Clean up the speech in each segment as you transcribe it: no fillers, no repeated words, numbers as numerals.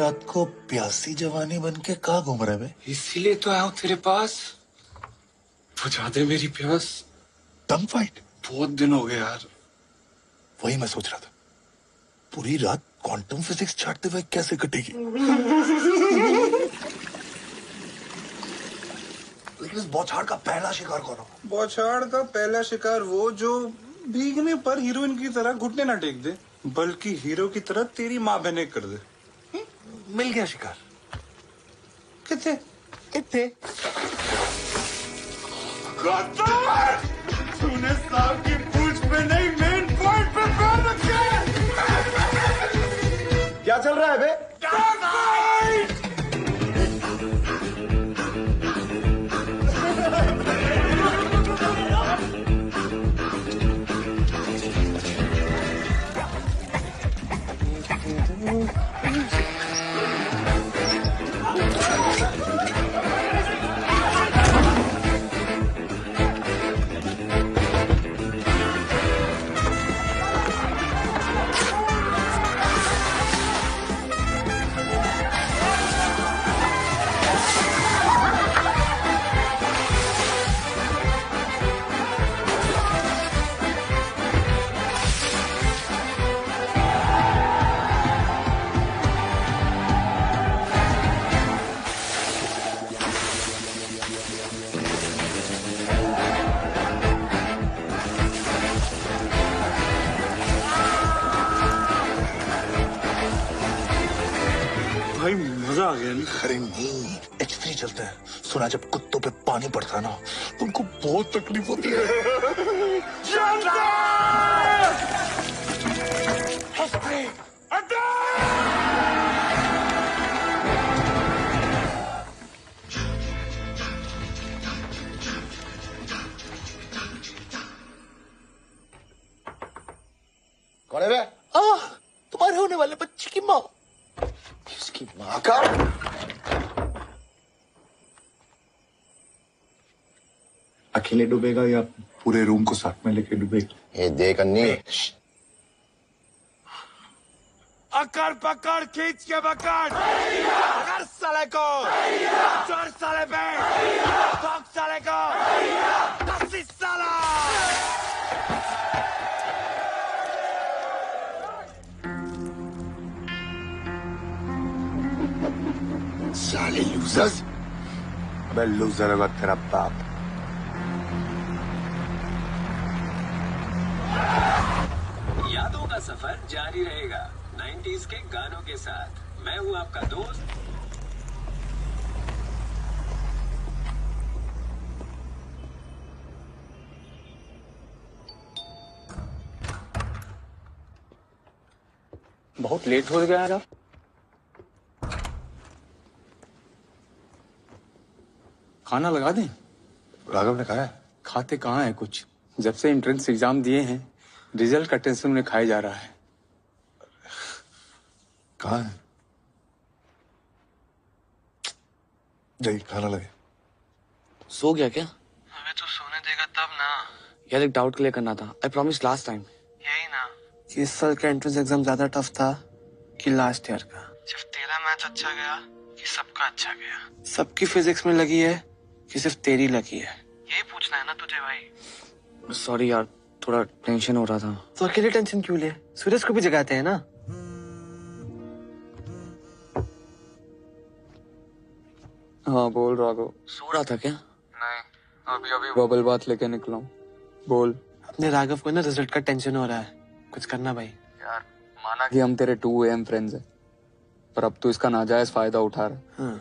रात को प्यासी जवानी बन के कहाँ घूम रहे बे? इसीलिए तो आया हूँ तेरे पास। बुझा दे मेरी प्यास। टंग फाइट? बहुत दिन हो गए यार। वही मैं सोच रहा था, पूरी रात क्वांटम फिजिक्स छाटते हुए कैसे कटेगी। लेकिन इस बौछार का पहला शिकार कौन होगा? बौछार का पहला शिकार वो जो भीगने पर हीरोइन की तरह घुटने ना टेक दे, बल्कि हीरो की तरह तेरी माँ बहने कर दे। मिल गया शिकार। कितने कितने? तूने सांप की पूंछ पे नहीं मेन पॉइंट पे पैर रखे। क्या चल रहा है बे? भाई मजा आ गया। अरे नहीं, H3 चलता है। सुना जब कुत्तों पे पानी पड़ता है ना, तो उनको बहुत तकलीफ होती है। H3! कौन है बे? तुम्हारे होने वाले बच्चे की माँ। इसकी माँ का? अकेले डूबेगा या पूरे रूम को साथ में लेके डूबेगा? ये देख अन्नी, अकड़ पकड़ खींच के पकड़, अगर साले को चोर साले पे ठोक साले को 10 साला। साले लूजर्स। अबे लूजर होगा तेरा बाप। यादों का सफर जारी रहेगा 90s के गानों के साथ। मैं हूँ आपका दोस्त। बहुत लेट हो गया यार। खाना लगा दें? राघव ने कहा है। खाते कहाँ है कुछ। जब से एंट्रेंस एग्जाम दिए हैं, रिजल्ट का टेंशन में खाया जा रहा है। कहाँ है? जाइए खाना लगे। सो गया क्या? हमें तो सोने देगा तब ना। यार एक डाउट क्लियर करना था। I promise last time. यही ना कि इस साल का एंट्रेंस एग्जाम ज्यादा टफ था कि लास्ट ईयर का? सिर्फ तेरा मैच अच्छा गया कि सबका अच्छा गया? सबकी फिजिक्स में लगी है कि सिर्फ तेरी लगी है? यही पूछना है ना तुझे भाई। सॉरी यार, थोड़ा टेंशन हो रहा था। तो अकेले टेंशन क्यों ले? सूरज को भी जगाते हैं ना। हाँ बोल राघव। सो रहा था क्या? नहीं, अभी अभी बबल बात लेके निकला हूँ। बोल। अपने राघव को ना रिजल्ट का टेंशन हो रहा है, कुछ करना भाई। यार माना कि हम तेरे 2 AM फ्रेंड्स हैं, पर अब तो इसका नाजायज फायदा उठा रहा है। हाँ।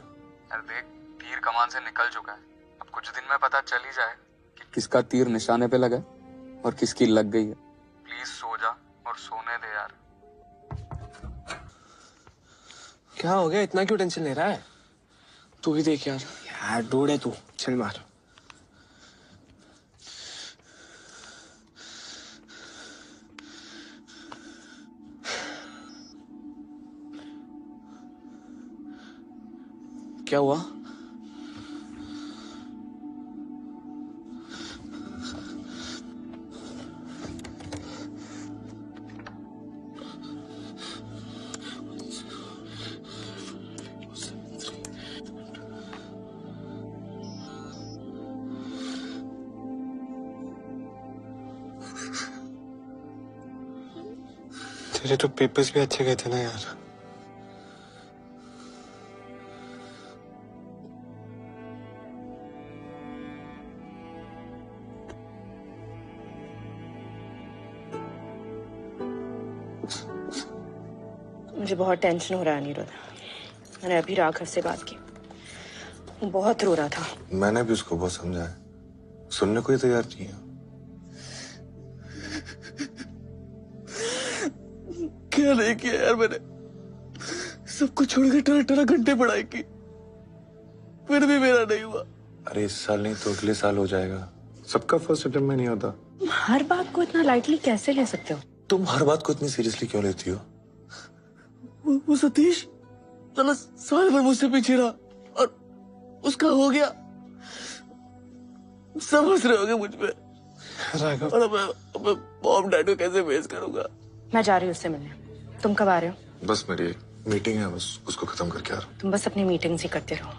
यार देख, तीर कमान से निकल चुका है। अब कुछ दिन में पता चल ही जाए कि किसका तीर निशाने पे लगा और किसकी लग गई है। प्लीज सो जा और सोने दे यार। क्या हो गया, इतना क्यों टेंशन ले रहा है? तू ही देख यार। यार डोड़ है तू, चल मार। क्या हुआ? तेरे तो पेपर्स भी अच्छे गए थे ना यार। मुझे बहुत टेंशन हो रहा है अनिरुद्ध। मैंने अभी राघव से बात की, वो बहुत रो रहा था। मैंने भी उसको बहुत समझाया, सुनने को ही तैयार नहीं है। क्या नहीं किया यार मैंने, सब कुछ छोड़ के 18 घंटे पढ़ाई की, फिर भी मेरा नहीं हुआ। अरे इस साल नहीं तो अगले साल हो जाएगा। सबका फर्स्ट अटेम्प्ट में नहीं होता। हर बात को इतना लाइटली कैसे ले सकते हो? तुम हर बात को इतनी सीरियसली क्यों लेती हो? वो सतीश साला साल भर मुझसे पीछे रहा और उसका हो गया। सब हंस रहे होंगे मुझ पे। राघव, और अब मॉम डैड को कैसे फेस करूंगा? मैं जा रही हूँ उससे मिलने। तुम कब आ रहे हो? बस मेरी मीटिंग है, बस उसको खत्म करके आ रहा हूँ। तुम बस अपनी मीटिंग्स ही करते रहो।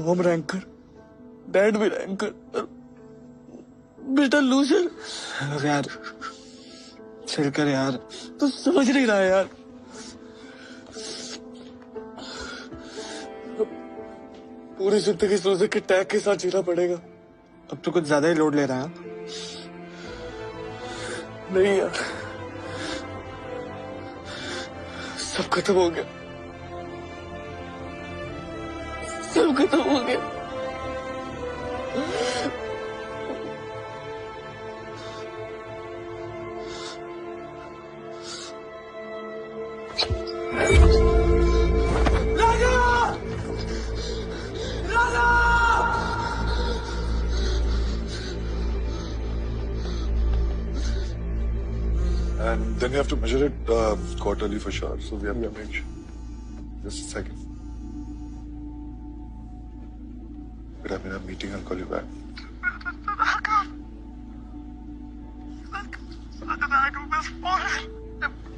मॉम रैंकर, डैड भी रैंकर, बेटा लूजर। यार चल कर यार, तू समझ नहीं रहा है यार। पूरी जिंदगी लूजर के टैग के साथ जीना पड़ेगा। अब तो कुछ ज्यादा ही लोड ले रहा है। नहीं यार, सब खत्म हो गया, सब खत्म हो गया। And then you have to measure it quarterly for sure. So we have to make sure. Just a second. But I'm in a meeting. I'll call you back.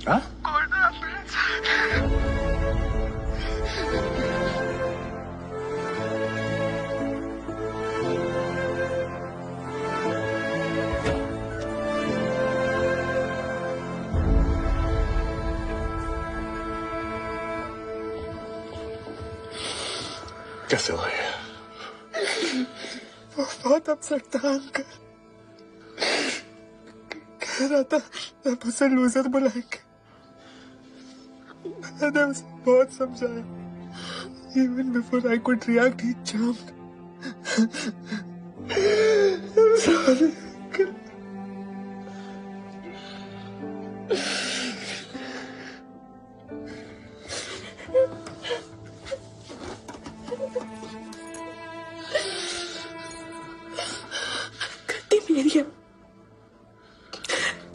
Huh? कैसे हो ये? बहुत अपसेट था अंकल। कह रहा था मैं उसे लूजर बुलाएंगे। मैंने उसे बहुत समझाया। Even before I could react, he jumped. I'm sorry, uncle.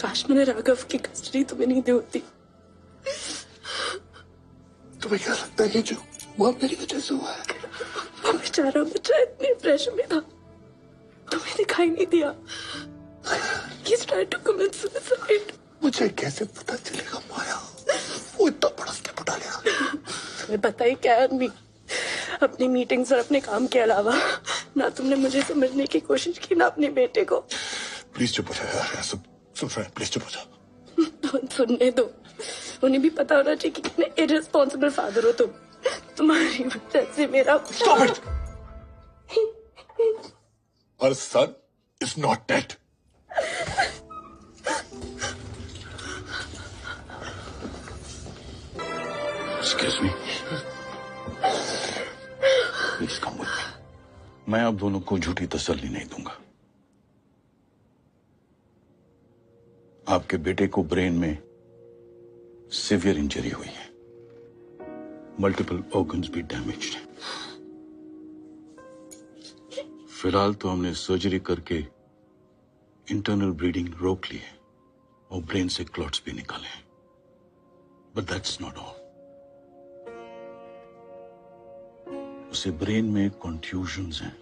काश मैंने राघव की कस्टडी तुम्हें नहीं दी होती। तुम्हें क्या लगता है कि जो वो मेरी वजह से हुआ है? वो बेचारा बच्चा इतने प्रेशर में था, तुम्हें दिखाई नहीं दिया। He's trying to commit suicide. मुझे कैसे पता चलेगा माया? वो इतना बड़ा स्टेप उठा लिया। तुम्हें पता ही क्या है अम्मी, अपनी मीटिंग्स और अपने काम के अलावा ना तुमने मुझे समझने की कोशिश की, ना अपने बेटे को। प्लीज चुप हो जा यार, सब सुन रहे हैं, प्लीज चुप हो जा। सुनने दो, उन्हें भी पता होना चाहिए कि कितने इररिस्पॉन्सिबल फादर हो तुम। तुम्हारी वजह से मेरा Stop it! Our son is not dead. Excuse me. Please come with me. मैं आप दोनों को झूठी तसल्ली नहीं दूंगा। आपके बेटे को ब्रेन में सीवियर इंजरी हुई है, मल्टीपल ऑर्गन्स भी डैमेज्ड हैं। फिलहाल तो हमने सर्जरी करके इंटरनल ब्लीडिंग रोक ली है और ब्रेन से क्लॉट्स भी निकाले हैं, बट दैट्स नॉट ऑल। उसे ब्रेन में कॉन्ट्यूजन्स हैं।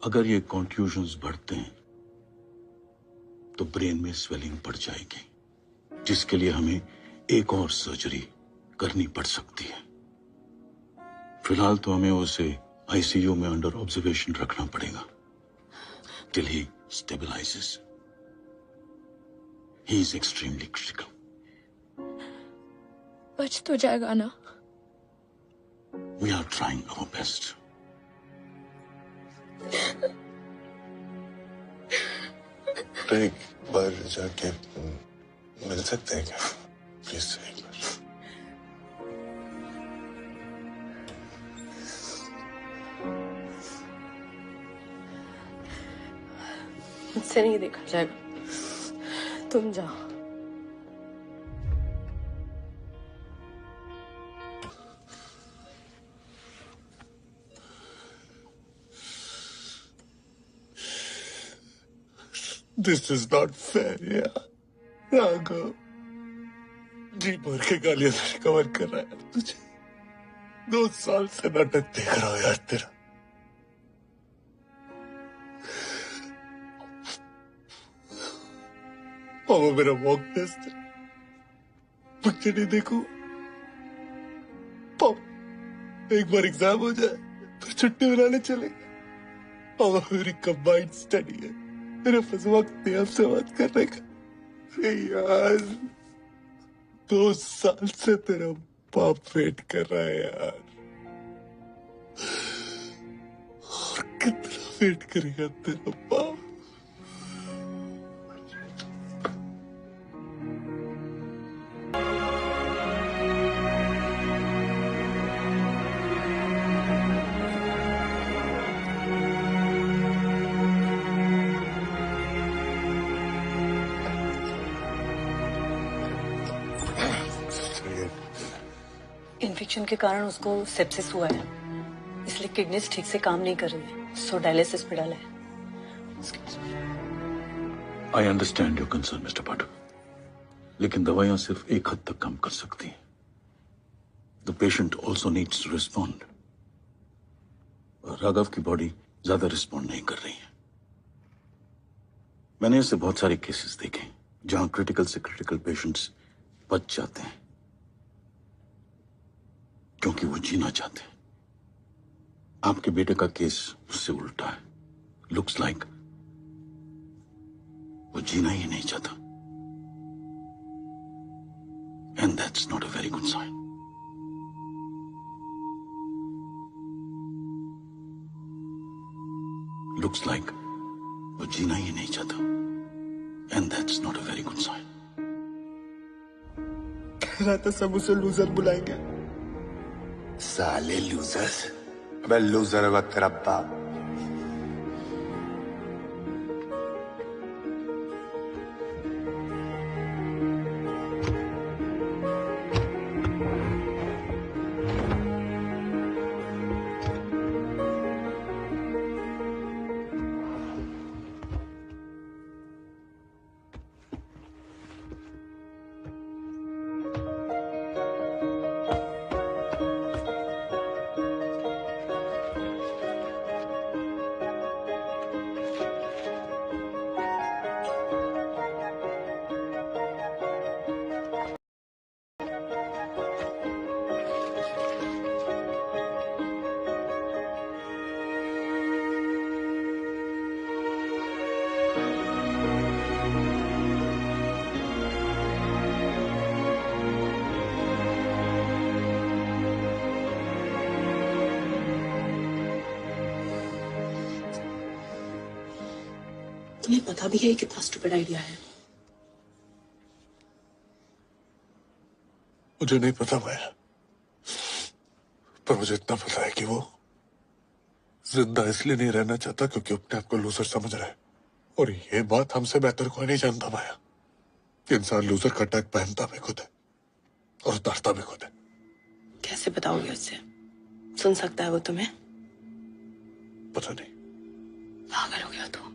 अगर ये कॉन्ट्यूजन्स बढ़ते हैं तो ब्रेन में स्वेलिंग बढ़ जाएगी, जिसके लिए हमें एक और सर्जरी करनी पड़ सकती है। फिलहाल तो हमें उसे आईसीयू में अंडर ऑब्जर्वेशन रखना पड़ेगा till he stabilizes, he is extremely critical. बच तो जाएगा ना? We are trying our best. एक बार जाके मिल सकते हैं क्या? प्लीज एक बार। मुझसे नहीं देखा जाएगा, तुम जाओ। This is not fair, यार। राघव जी भर के गालियां से कवर कर रहा है तुझे। 2 साल से नाटक देख रहा हूं यार तेरा। पापा मेरा मॉक टेस्ट है, पिक्चर नहीं देखूं। पापा एक बार एग्जाम हो जाए फिर छुट्टी मनाने चलेंगे। पापा मेरी कंबाइंड स्टडी है, मेरे पास वक्त नहीं आपसे बात करने का। अरे यार 2 साल से तेरा बाप वेट कर रहा है यार, और कितना वेट करेगा तेरा बाप। इन्फेक्शन के कारण उसको सेप्सिस हुआ है, इसलिए किडनीज ठीक से काम नहीं कर रही है, सो डायलिसिस पे डाला है। I understand your concern, Mr. Pathak. लेकिन दवाइयां सिर्फ एक हद तक काम कर सकती हैं। The patient also needs to respond. और राघव की बॉडी ज्यादा रिस्पॉन्ड नहीं कर रही है। मैंने ऐसे बहुत सारे केसेस देखे जहां क्रिटिकल से क्रिटिकल पेशेंट्स बच जाते हैं क्योंकि वो जीना चाहते हैं। आपके बेटे का केस उससे उल्टा है। लुक्स लाइक वो जीना ही नहीं चाहता, and that's not a very good sign. Looks like वो जीना ही नहीं चाहता, and that's not a very good sign. कह रहा था सब उसे लूजर बुलाएंगे। साले लूजर्स। अबे लूजर होगा तेरा बाप। तुम्हें पता भी है कितना स्टूपिड आइडिया है? मुझे नहीं पता माया, पर मुझे इतना पता है कि वो जिंदा इसलिए नहीं रहना चाहता क्योंकि अपने आप को लूजर समझ रहा है। और ये बात हमसे बेहतर कोई नहीं जानता माया कि इंसान लूजर का टैग पहनता भी खुद है और उतारता भी खुद है। कैसे बताओगे उससे? सुन सकता है वो तुम्हें? पता नहीं। पागल हो गया तू।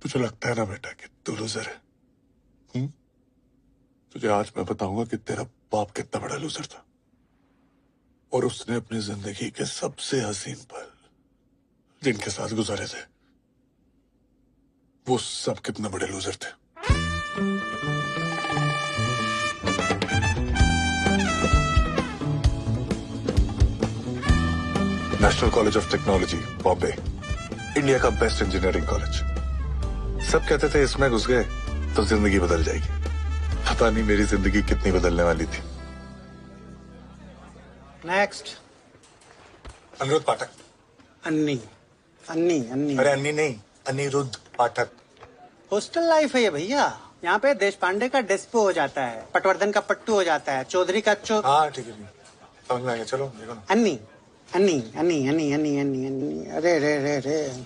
तुझे लगता है ना बेटा कि तू लूजर है? तुझे आज मैं बताऊंगा कि तेरा बाप कितना बड़ा लूजर था और उसने अपनी जिंदगी के सबसे हसीन पल जिनके साथ गुजारे थे वो सब कितने बड़े लूजर थे। National college of technology Bombay, India का बेस्ट इंजीनियरिंग कॉलेज। सब कहते थे इसमें घुस गए तो जिंदगी बदल जाएगी। पता नहीं मेरी जिंदगी कितनी बदलने वाली थी। नेक्स्ट। अनिरुद्ध पाठक। अन्नी अन्नी अन्नी। अरे अन्नी नहीं, अनिरुद्ध पाठक। हॉस्टल लाइफ है ये भैया। यहाँ पे देश पांडे का डेस्पो हो जाता है, पटवर्धन का पट्टू हो जाता है, चौधरी का हाँ ठीक है, समझ में आ गया। चलो देखो ना। अन्नी अन्नी अन्नी अन्नी अन्नी अन्नी अन्नी। अरे रे रे रे,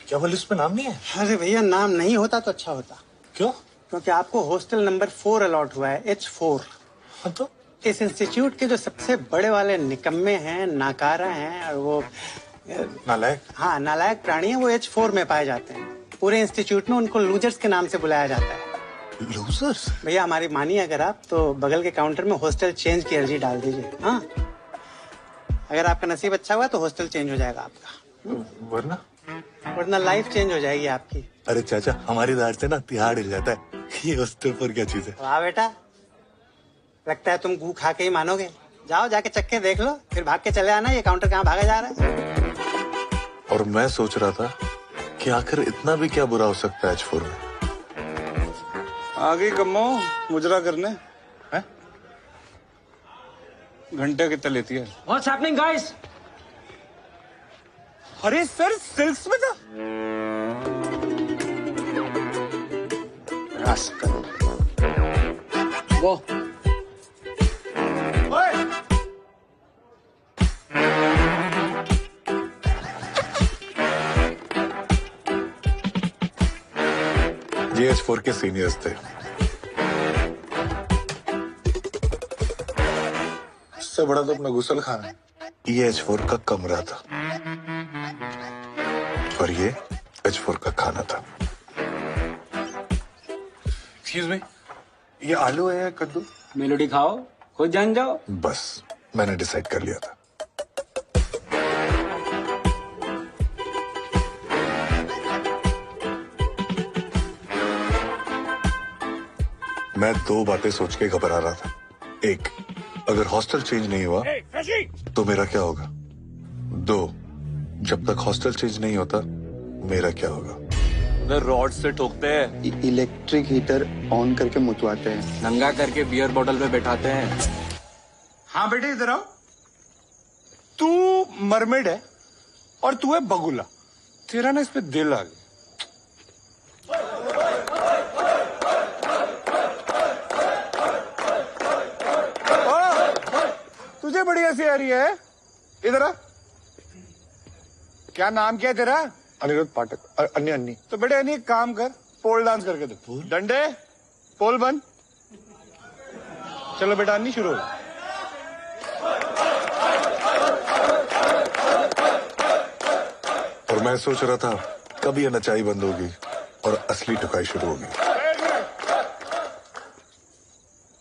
क्या वो लिस्ट में नाम नहीं है? अरे भैया नाम नहीं होता तो अच्छा होता। क्यों? क्योंकि आपको हॉस्टल नंबर 4 अलॉट हुआ है, H4। हाँ तो इस इंस्टीट्यूट के जो सबसे बड़े वाले निकम्मे हैं, नाकारा हैं और वो नालायक। हाँ नालायक प्राणी है, वो H4 में पाए जाते हैं। पूरे इंस्टीट्यूट में उनको लूजर्स के नाम से बुलाया जाता है। लूजर्स? भैया हमारी मानिए अगर आप तो बगल के काउंटर में हॉस्टल चेंज की अर्जी डाल दीजिए। हाँ अगर आपका नसीब अच्छा हुआ तो हॉस्टल चेंज हो जाएगा आपका, वरना लाइफ चेंज हो जाएगी आपकी। अरे चाचा, हमारी दाढ़ से ना तिहाड़ हिल जाता है। ये हॉस्टल पर क्या चीज है? वाह बेटा, लगता है तुम गू खा के ही मानोगे। जाओ जाके चक्के देख लो, फिर भाग के चले आना। ये काउंटर कहाँ भागा जा रहा है? और मैं सोच रहा था कि आखिर इतना भी क्या बुरा हो सकता है H4 में। आ गई कम्मो मुजरा करने है? घंटे कितना लेती है? What's happening, guys? अरे सर सिल्क्स में था। Go. ये H4 के सीनियर्स थे। इससे बड़ा तो अपना गुसल खाना है। ये H4 का कमरा था और ये H4 का खाना था। एक्सक्यूज मी, ये आलू है या कद्दू? मेलोडी खाओ, खुद जान जाओ। बस मैंने डिसाइड कर लिया था। मैं दो बातें सोच के घबरा रहा था। एक, अगर हॉस्टल चेंज नहीं हुआ तो मेरा क्या होगा? दो, जब तक हॉस्टल चेंज नहीं होता मेरा क्या होगा? रॉड से ठोकते हैं, इलेक्ट्रिक हीटर ऑन करके मुतवाते हैं, नंगा करके बियर बोतल पे बैठाते हैं। हाँ बेटे इधर आओ। तू मरमेड है और तू है बगुला। तेरा ना इस पे दिल आ गया। तुझे बड़ी हंसी आ रही है? इधर आ। क्या नाम क्या है तेरा? अनिरुद्ध पाठक। अन्नी अन्नी। तो बेटे अन्नी एक काम कर, पोल डांस करके दे। डंडे पोल बन। चलो बेटा अन्नी शुरू हो। और मैं सोच रहा था कब ये नचाई बंद होगी और असली ठुकाई शुरू होगी।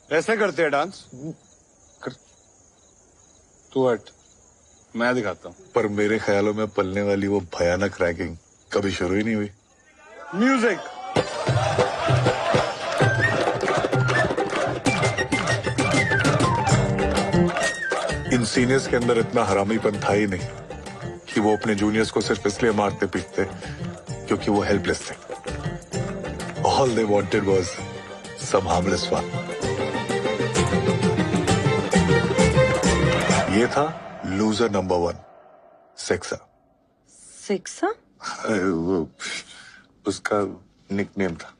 ऐसे करते हैं डांस? तू हट, मैं दिखाता हूँ। पर मेरे ख्यालों में पलने वाली वो भयानक रैगिंग कभी शुरू ही नहीं हुई। म्यूजिक। इन सीनियर्स के अंदर इतना हरामीपन था ही नहीं कि वो अपने जूनियर्स को सिर्फ इसलिए मारते पीटते क्योंकि वो हेल्पलेस थे। All they wanted was some harmless fun. ये था लूजर नंबर 1, सेक्सा। सेक्सा? वो उसका निकनेम था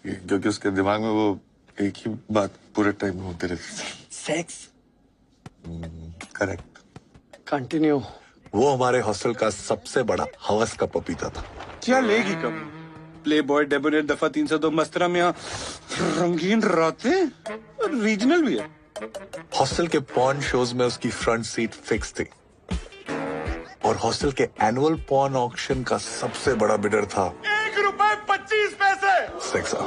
क्योंकि उसके दिमाग में वो एक ही बात पूरे टाइम होती रहती थी। सेक्स। करेक्ट। कंटिन्यू। वो हमारे हॉस्टल का सबसे बड़ा हवस का पपीता था। क्या लेगी कब? प्ले बॉय, डेबोनेट, दफा 302, मस्तरा में रंगीन रातें, रीजनल भी है। हॉस्टल के पॉर्न शोज में उसकी फ्रंट सीट फिक्स थी और हॉस्टल के एनुअल पॉर्न ऑक्शन का सबसे बड़ा बिडर था ₹1.25 सेक्सा।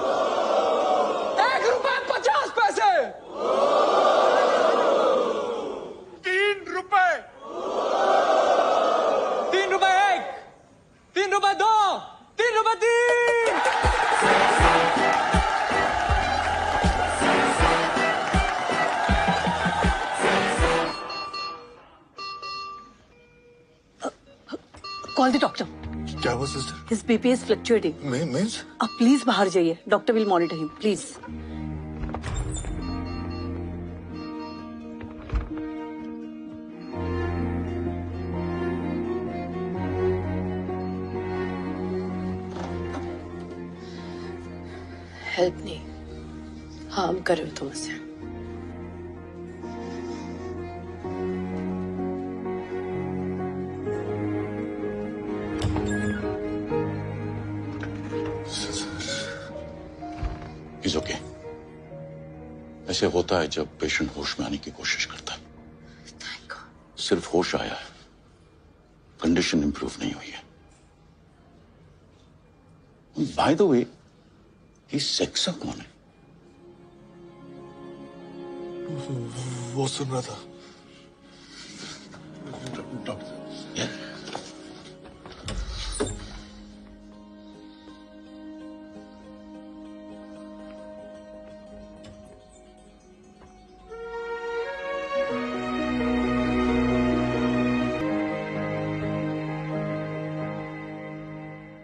₹1.50। ₹3। ₹3 ₹1, ₹3 2, ₹3 3। Call the doctor. क्या हुआ sister? His BP is fluctuating. Means? आप प्लीज बाहर जाइए, doctor will monitor him, please. Help नहीं, हार्म कर रहे हो तुम उसे। Is okay. ऐसे होता है जब पेशेंट होश में आने की कोशिश करता है। सिर्फ होश आया है, कंडीशन इंप्रूव नहीं हुई है। बाय द वे, ये सेक्सा कौन है? वो सुन रहा था।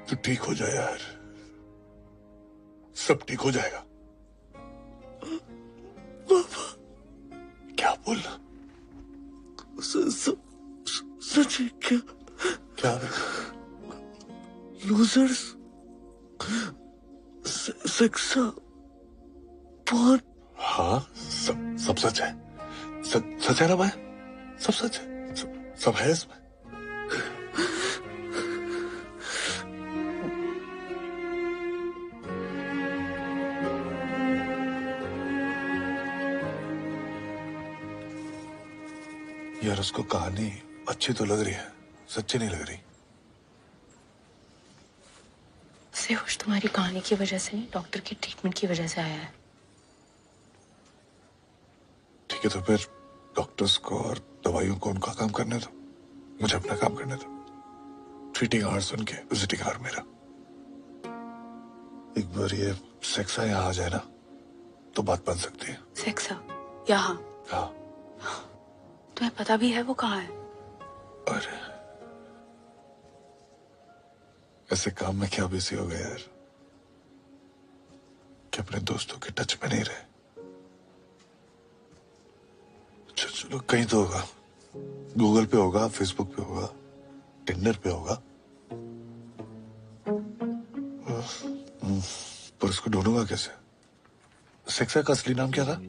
तो ठीक हो जाए यार, सब ठीक हो जाएगा। पापा क्या बोलना? सच है क्या? क्या? लूजर्स सेक्सा बहुत। हाँ, सब सच है। सच है ना भाई? सब सच है, सब है इसमें। यार उसको कहानी अच्छी तो लग रही है, सच्ची नहीं लग रही। उसे होश तुम्हारी कहानी की वजह से नहीं, डॉक्टर की ट्रीटमेंट की वजह से आया है। ठीक है, तो फिर डॉक्टर्स को और दवाइयों को उनका काम करने दो, मुझे अपना काम करने दो। ट्रीटिंग आवर्स उनके, विजिटिंग आवर मेरा। एक बार ये सेक्सा यहाँ आ जाए ना, तो बात बन सकती है। सेक्सा यहाँ? हाँ। तुम्हें पता भी है वो कहाँ है? अरे ऐसे काम में क्या बिजी हो गए यार कि अपने दोस्तों के टच में नहीं रहे। चलो कहीं तो होगा, गूगल पे होगा, फेसबुक पे होगा, टिंडर पे होगा, पर उसको ढूंढूंगा कैसे? सेक्सा का असली नाम क्या था?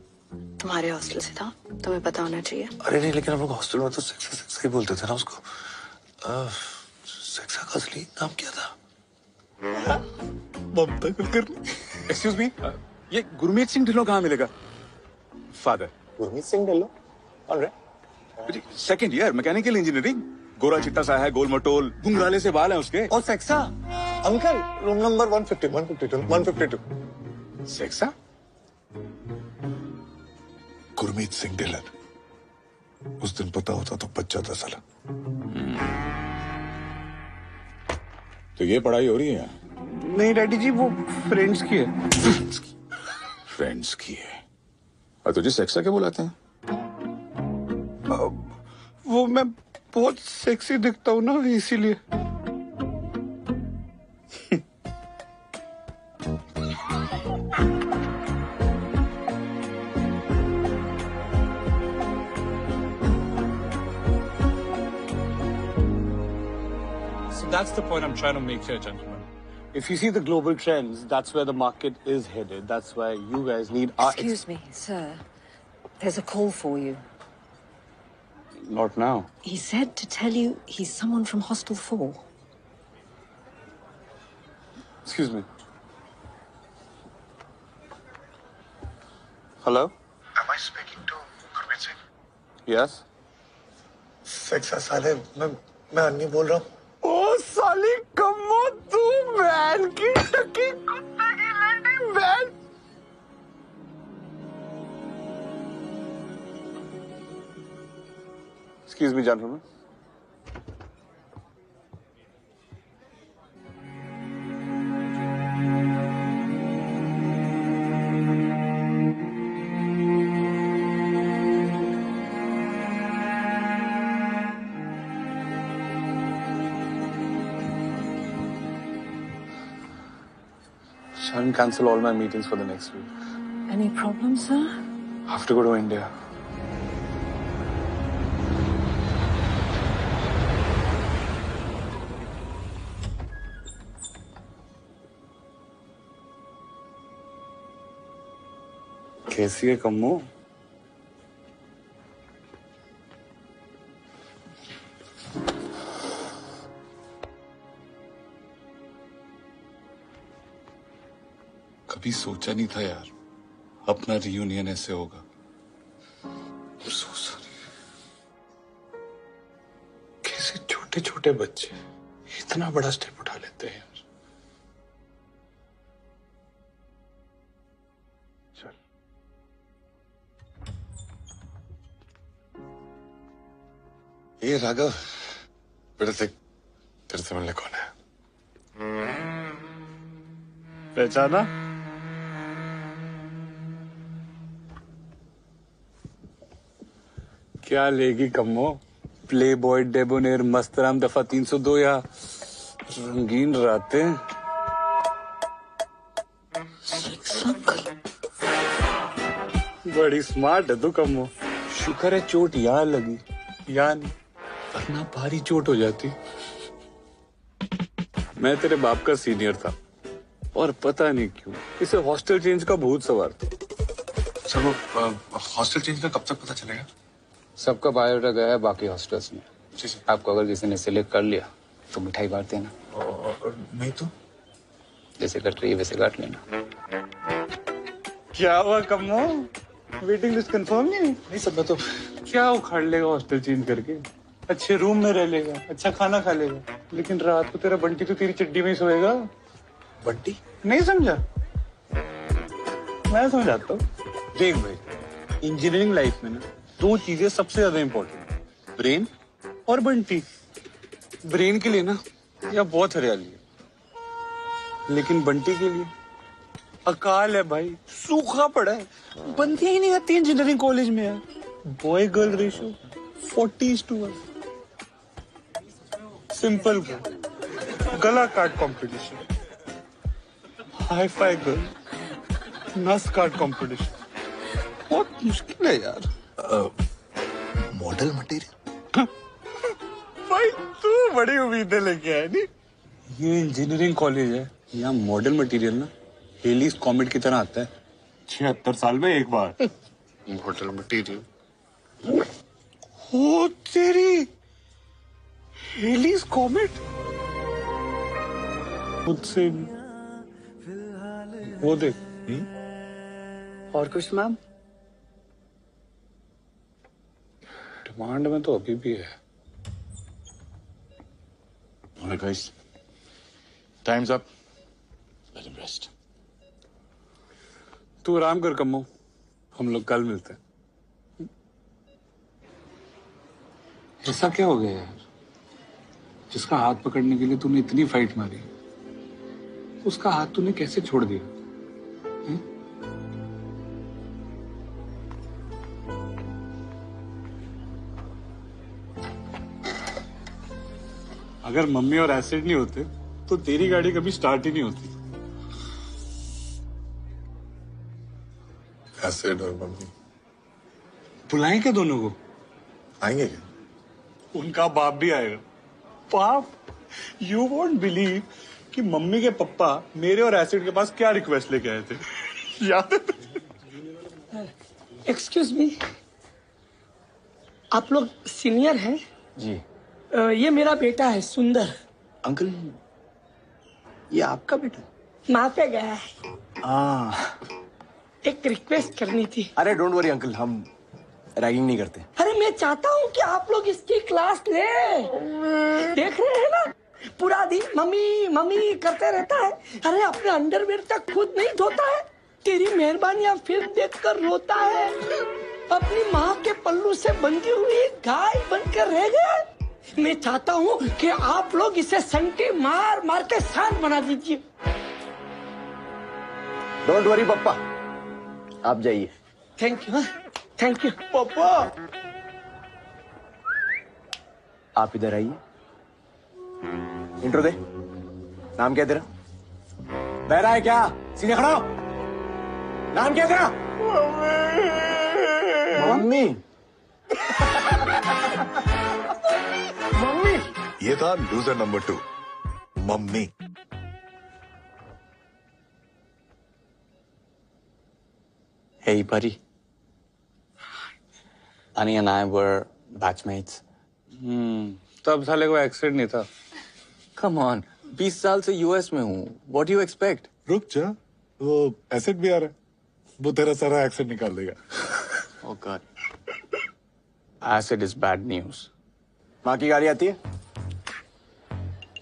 तुम्हारे हॉस्टल से था, तुम्हें पता होना चाहिए। अरे नहीं, लेकिन हम लोग हॉस्टल में तो सेक्सा ही बोलते थे ना उसको। सेक्सा का असली नाम क्या था? ममता कुलकर्णी। एक्सक्यूज मी, ये गुरमीत सिंह ढिल्लों कहाँ मिलेगा? Father Gurmeet Singh Dhillon? Alright. Second year mechanical engineering, गोरा चिट्टा सा है, गोल मटोल, घुंघराले से बाल हैं उसके। और सेक्सा? Uncle, room number 150, 152, 152। सेक्सा? गुरमीत सिंह ढिल्लन। उस दिन पता होता तो बच जाता साला। तो ये पढ़ाई हो रही है? नहीं डैडी जी, वो फ्रेंड्स की है। फ्रेंड्स की है? और तुझे सेक्सा क्या बुलाते हैं? वो मैं बहुत सेक्सी दिखता हूँ ना, इसीलिए। So that's the point I'm trying to make here, gentlemen. If you see the global trends, that's where the market is headed. That's why you guys need our... Excuse me, sir. There's a call for you. Not now. He said to tell you he's someone from Hostel 4. Excuse me. Hello? Am I speaking to Gurmeet Singh? Yes? सेक्सा साले, मैं अन्नी बोल रहा हूँ। ओ साली कम्मो, तू van की टकी कुत्ते की लंडी वैन। Excuse me, gentlemen. Sharon, cancel all my meetings for the next week. Any problem, sir? I have to go to India. कैसी है कम्मो? कभी सोचा नहीं था यार अपना रियूनियन ऐसे होगा। So sorry. कैसे छोटे छोटे बच्चे इतना बड़ा स्टेप उठा लेते हैं यार। चल। ये राघव तेरे से मिलने कौन है? पहचाना? क्या लेगी कम्मो? प्ले बॉय डेबोनेर मस्तराम दफा 302 या रंगीन रातें? बड़ी स्मार्ट है तू कम्मो। शुक्र है चोट यहाँ लगी, यहाँ नहीं, वरना भारी चोट हो जाती। मैं तेरे बाप का सीनियर था और पता नहीं क्यों इसे हॉस्टल चेंज का भूत सवार था। सर वो हॉस्टल चेंज का कब तक पता चलेगा? सबका बायोडाटा गया है बाकी हॉस्टल्स में। जी सर। आपको अगर किसी ने सिलेक्ट कर लिया तो मिठाई बांट देना, और नहीं तो जैसे कट रही है वैसे काट लेना। क्या हुआ कम्मो? वेटिंग लिस्ट कंफर्म नहीं सर मैं तो क्या उखाड़ लेगा हॉस्टल चेंज करके? अच्छे रूम में रह लेगा, अच्छा खाना खा लेगा, लेकिन रात को तेरा बंटी तो तेरी चड्डी में ही सोएगा। बंटी? नहीं समझा? मैं समझाता हूँ। देख भाई, इंजीनियरिंग लाइफ में ना दो चीजें सबसे ज्यादा इंपॉर्टेंट है, ब्रेन और बंटी। ब्रेन के लिए ना यह बहुत हरियाली है, लेकिन बंटी के लिए अकाल है भाई, सूखा पड़ा है। बनती ही नहीं आती इंजीनियरिंग कॉलेज में यार। Boy girl ratio 40:1। सिंपल गला काट कंपटीशन, हाई फाई गर्ल नस काट कंपटीशन, बहुत मुश्किल है यार। मॉडल मटेरियल भाई तू बड़ी उम्मीदें लेके आया नहीं। ये इंजीनियरिंग कॉलेज है, यहाँ मॉडल मटेरियल ना हेलीज कॉमेट की तरह आता है 76 साल में एक बार। मॉडल मटेरियल हो तेरी, हेलीज कॉमेट मुझसे वो देख। और कुछ मैम? डिमांड में तो अभी भी है। Alright guys, time's up. Let him rest. तू आराम कर कम्मो, हम लोग कल मिलते हैं। ऐसा क्या हो गया यार? जिसका हाथ पकड़ने के लिए तूने इतनी फाइट मारी, उसका हाथ तूने कैसे छोड़ दिया? हैं? अगर मम्मी और एसिड नहीं होते तो तेरी गाड़ी कभी स्टार्ट ही नहीं होती। एसिड और मम्मी बुलाएं क्या दोनों को? आएंगे क्या? उनका बाप भी आएगा। बाप, यू वोंट बिलीव कि मम्मी के पप्पा मेरे और एसिड के पास क्या रिक्वेस्ट लेके आए थे। याद है? एक्सक्यूज मी, आप लोग सीनियर हैं? जी। ये मेरा बेटा है सुंदर। अंकल, ये आपका बेटा? माँ पे गया है। एक रिक्वेस्ट करनी थी। अरे डोंट वरी अंकल, हम रैगिंग नहीं करते। अरे मैं चाहता हूँ कि आप लोग इसकी क्लास ले। देख रहे हैं ना, पूरा दिन मम्मी मम्मी करते रहता है। अरे अपने अंडरवेयर तक खुद नहीं धोता है। तेरी मेहरबानियां फिल्म देखकर रोता है। अपनी माँ के पल्लू से बंधी हुई गाय बनकर रह गया। मैं चाहता हूँ कि आप लोग इसे संटी मार मार के शांत बना दीजिए। डोंट वरी पप्पा, आप जाइए। थैंक यू, थैंक यू पापा। आप इधर आइए, इंट्रो दे। नाम क्या तेरा? बहरा है क्या? सीधे खड़ा हो। नाम क्या तेरा? मम्मी। मम्मी। ये था loser number 2, mummy. Hey, buddy. Annie and I were batchmates. तब साले को एक्सीडेंट नहीं था। Come on, 20 साल से यूएस में हूँ। What do you expect? रुक जा, वो एसिड भी आ रहा है, वो तेरा सारा एक्सेंट निकाल देगा। Oh God. Acid is bad news. माँ की गाली आती है?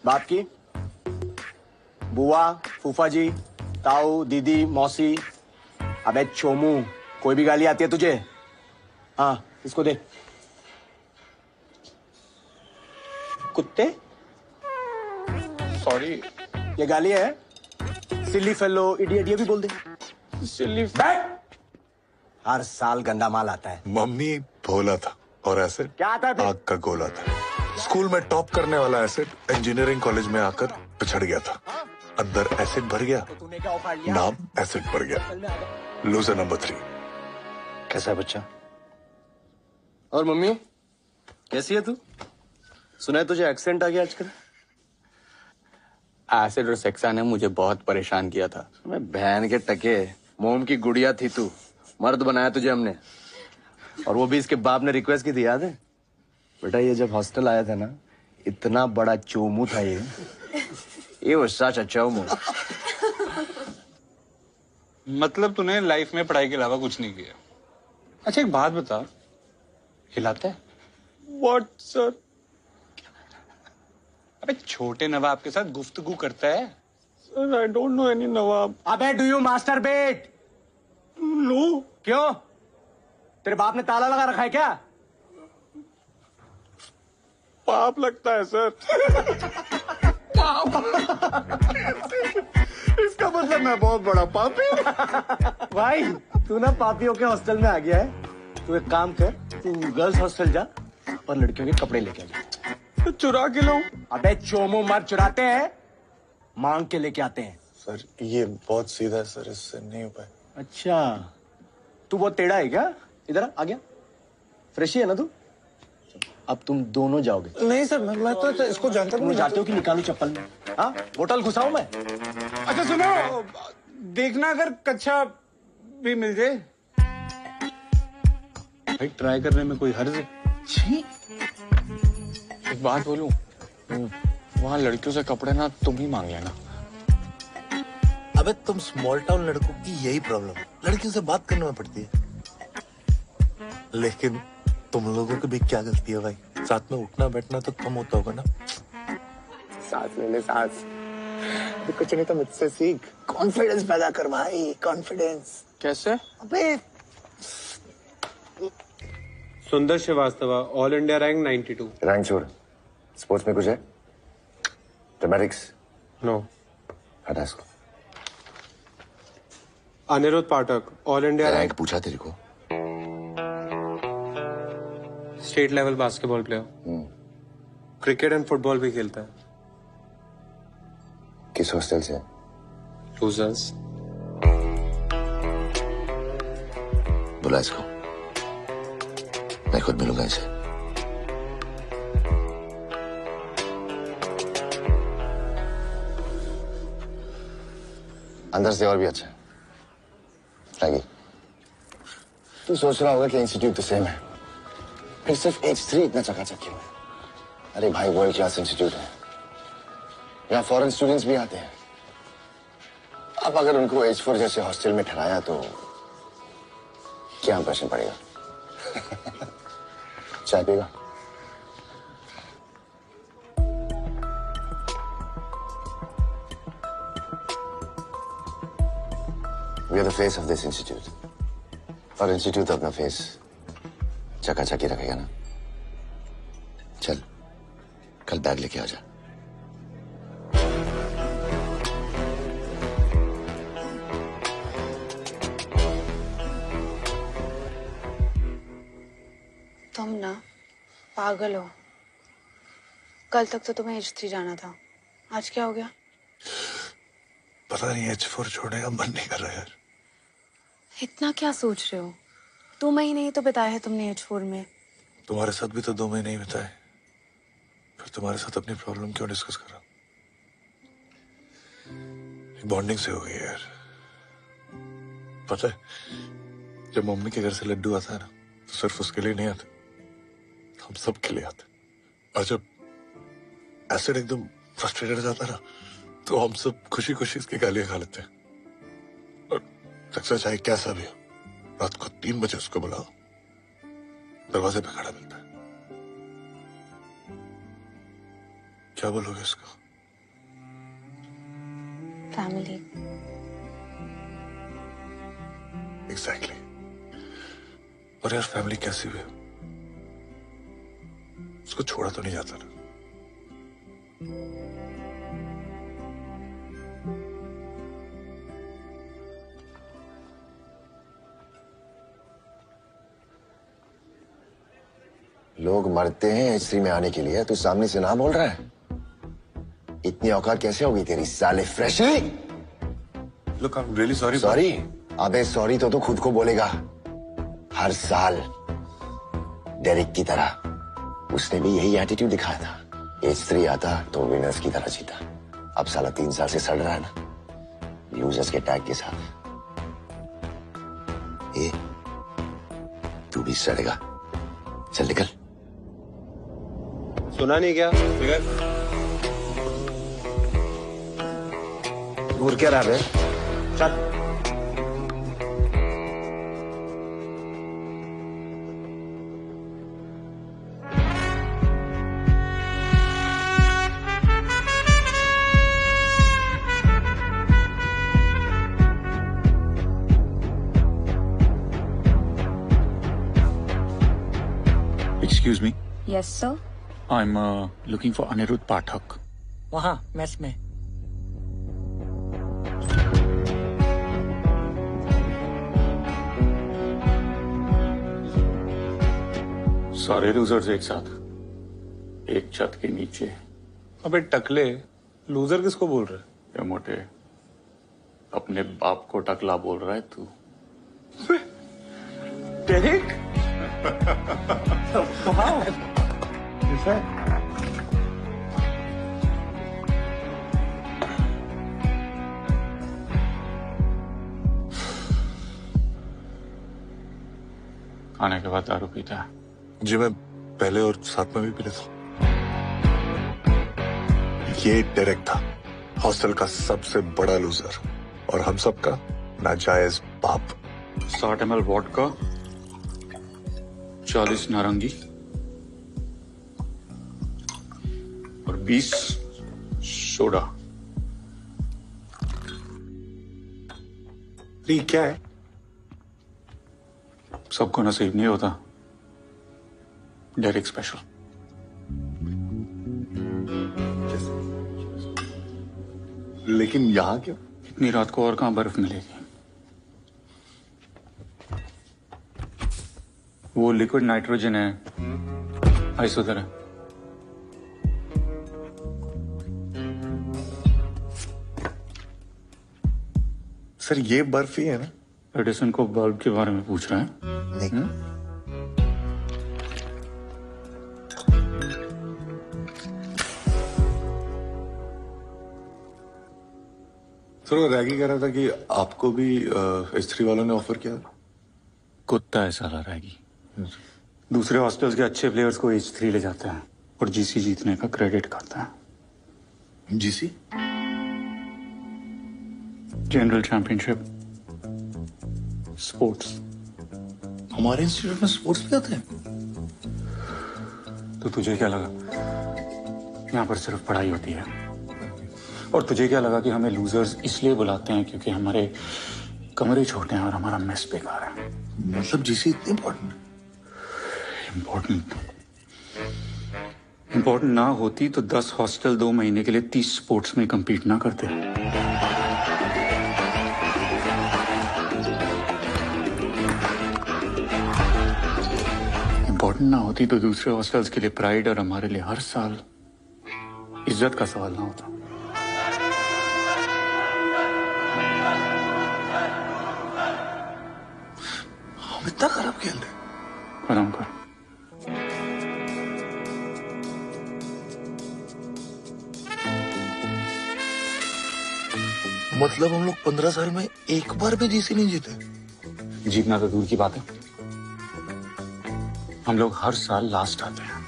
बाप की? बुआ, फूफा जी, ताऊ, दीदी, मौसी। अबे चोमू, कोई भी गाली आती है तुझे? हाँ, इसको दे। कुत्ते? सॉरी। ये गाली है? सिल्ली फेलो, इडियट ये भी बोल दे। सिल्ली। बैठ। हर साल गंदा माल आता है। मम्मी भोला था और एसिड क्या आता है? आग का गोला था। स्कूल में टॉप करने वाला एसिड इंजीनियरिंग कॉलेज में आकर पिछड़ गया था। अंदर एसिड भर गया, नाम एसिड पड़ गया। Loser number 3। कैसा है बच्चा? और मम्मी कैसी है तू? सुना है तुझे एक्सेंट आ गया आजकल? एसिड और सेक्सा ने मुझे बहुत परेशान किया था। मैं बहन के टके, मोम की गुड़िया थी तू। मर्द बनाया तुझे हमने, और वो भी इसके बाप ने रिक्वेस्ट की थी, याद है? बेटा ये जब हॉस्टल आया था ना, इतना बड़ा चोमू था ये वो सच अच्छा चोमू। मतलब तूने लाइफ में पढ़ाई के अलावा कुछ नहीं किया। अच्छा एक बात बता, हिलाता है? What sir? अबे छोटे नवाब के साथ गुफ्तगू करता है? Sir, I don't know any नवाब। अबे डू यू मास्टरबेट? नो। क्यों? तेरे बाप ने ताला लगा रखा है क्या? पाप लगता है सर। इसका मतलब मैं बहुत बड़ा पापी हूँ। भाई तू ना पापियों के हॉस्टल में आ गया है। तू एक काम कर, तू गर्ल्स हॉस्टल जा और लड़कियों के कपड़े लेके आ जा। तो चुरा के लो। अबे चोमू मर्द चुराते हैं, मांग के लेके आते हैं। सर ये बहुत सीधा है सर, इससे नहीं हो पाए। अच्छा तू बहुत टेढ़ा है क्या? इधर आ गया, फ्रेश ही है ना तू? अब तुम दोनों जाओगे। नहीं सर, मैं तो इसको जानता तुम जाते हो कि निकालू चप्पल में? हाँ, बोतल घुसाऊं मैं? अच्छा सुनो, देखना अगर कच्चा भी मिल जाए। भाई ट्राई करने में कोई हर्ज है? एक बात बोलूं, वहाँ लड़कियों से कपड़े ना तुम ही मांग लेना। अबे तुम स्मॉल टाउन लड़कों की यही प्रॉब्लम है, लड़कियों से बात करने में पड़ती है। लेकिन तुम लोगों की भी क्या गलती है भाई, साथ में उठना बैठना तो कम होता होगा ना? सांस ले ले सांस। तू कुछ नहीं तो मुझसे सीख। कॉन्फिडेंस पैदा कर भाई, कॉन्फिडेंस। कैसे? अबे Sundar Shrivastava, all India rank 92। Rank छोड़, स्पोर्ट्स में कुछ है? ड्रामेटिक्स? नो। हटा इसको। Aniruddh Pathak, all India rank पूछा तेरे को? State level basketball player, cricket and football भी खेलता है। किस हॉस्टल से? लूजर्स। बुला इसको, मैं खुद मिलूंगा इसे। अंदर से और भी अच्छा है। रागी, तू सोच रहा होगा कि इंस्टीट्यूट तो सेम है, फिर सिर्फ H3 इतना चकाचक क्यों है? अरे भाई वर्ल्ड क्लास इंस्टीट्यूट है, यहाँ फॉरेन स्टूडेंट्स भी आते हैं। अब अगर उनको H4 जैसे हॉस्टल में ठहराया तो क्या इंप्रेशन पड़ेगा? चाय पीगा? We are the face of this institute. और इंस्टीट्यूट अपना फेस चकाचकी रखेगा ना? चल, कल बैग लेके आ जा। तुम ना पागल हो। कल तक तो तुम्हें H3 जाना था, आज क्या हो गया? पता नहीं H4 छोड़ने का मन नहीं कर रहा यार। इतना क्या सोच रहे हो? 2 महीने ही तो बिताए हैं तुमने H4 में। तुम्हारे साथ भी तो 2 महीने ही बिताए, फिर तुम्हारे साथ अपनी प्रॉब्लम क्यों डिस्कस कर रहा? बॉन्डिंग से हो गई यार। पता है, जब मम्मी के घर से लड्डू आता है ना, तो सिर्फ उसके लिए नहीं आते, हम सब के लिए आते। और जब एसिड एकदम फ्रस्ट्रेटेड जाता है ना, तो हम सब खुशी खुशी इसकी गालियां खा लेते हैं। और सक्सेस चाहे कैसा भी हो, रात को 3 बजे उसको बुलाओ, दरवाजे पे खड़ा मिलता है। क्या बोलोगे उसको? फैमिली। एग्जैक्टली। और यार फैमिली कैसी भी हो, उसको छोड़ा तो नहीं जाता ना। लोग मरते हैं H3 में आने के लिए, तू सामने से ना बोल रहा है? इतनी औकात कैसे होगी तेरी साले freshly? Look, I'm really sorry. Sorry? अबे सॉरी तो तू खुद को बोलेगा। हर साल डेरिक की तरह उसने भी यही एटीट्यूड दिखाया था। H3 आता तो विनर्स की तरह जीता। अब साला 3 साल से सड़ रहा है ना, लूजर्स के टैग के साथ। ए, तू भी सड़ेगा। चल निकल। सुना नहीं क्या? घूर क्या रहा है? चल। Excuse me. Yes, sir. I'm looking for Anirudh Pathak. वहाँ मैस में। सारे लूजर्स एक साथ, एक छत के नीचे। अबे टकले, लूजर किसको बोल रहे? ये मोटे, अपने बाप को टकला बोल रहा है तू। डेरिक? आने के बाद दारू पीता है? जी मैं पहले और साथ में भी पी लेता हूँ। ये डेरेक था, हॉस्टल का सबसे बड़ा लूजर और हम सबका नाजायज बाप। 60 ml वोडका, 40 नारंगी और 20 सोडा। ये क्या है? सबको नसीब नहीं होता, डेरिक स्पेशल। लेकिन यहाँ क्यों? इतनी रात को और कहाँ बर्फ मिलेगी? वो लिक्विड नाइट्रोजन है, आइस उधर है। सर ये बर्फ ही है ना? एडिसन को बल्ब के बारे में पूछ रहा है? नहीं। सर वो रैगी कह रहा था कि आपको भी H3 वालों ने ऑफर किया। कुत्ता है साला रैगी। दूसरे हॉस्टल्स के अच्छे प्लेयर्स को H3 ले जाता है और जीसी जीतने का क्रेडिट खाता है। जीसी? General championship sports. हमारे इंस्टीट्यूट में स्पोर्ट्स भी आते हैं? तो तुझे क्या लगा यहाँ पर सिर्फ पढ़ाई होती है? और तुझे क्या लगा कि हमें लूजर्स इसलिए बुलाते हैं क्योंकि हमारे कमरे छोटे हैं और हमारा मेस बेकार है? मतलब जीसी इतनी इम्पोर्टेंट? इम्पोर्टेंट ना होती तो 10 हॉस्टल 2 महीने के लिए 30 स्पोर्ट्स में compete ना करते। इम्पोर्टेंट ना होती तो दूसरे हॉस्टल्स के लिए प्राइड और हमारे लिए हर साल इज्जत का सवाल ना होता। इतना खराब खेल रहे? खत्म कर। मतलब हम लोग 15 साल में एक बार भी जीसी नहीं जीते? जीतना तो दूर की बात है, हम लोग हर साल लास्ट आते हैं।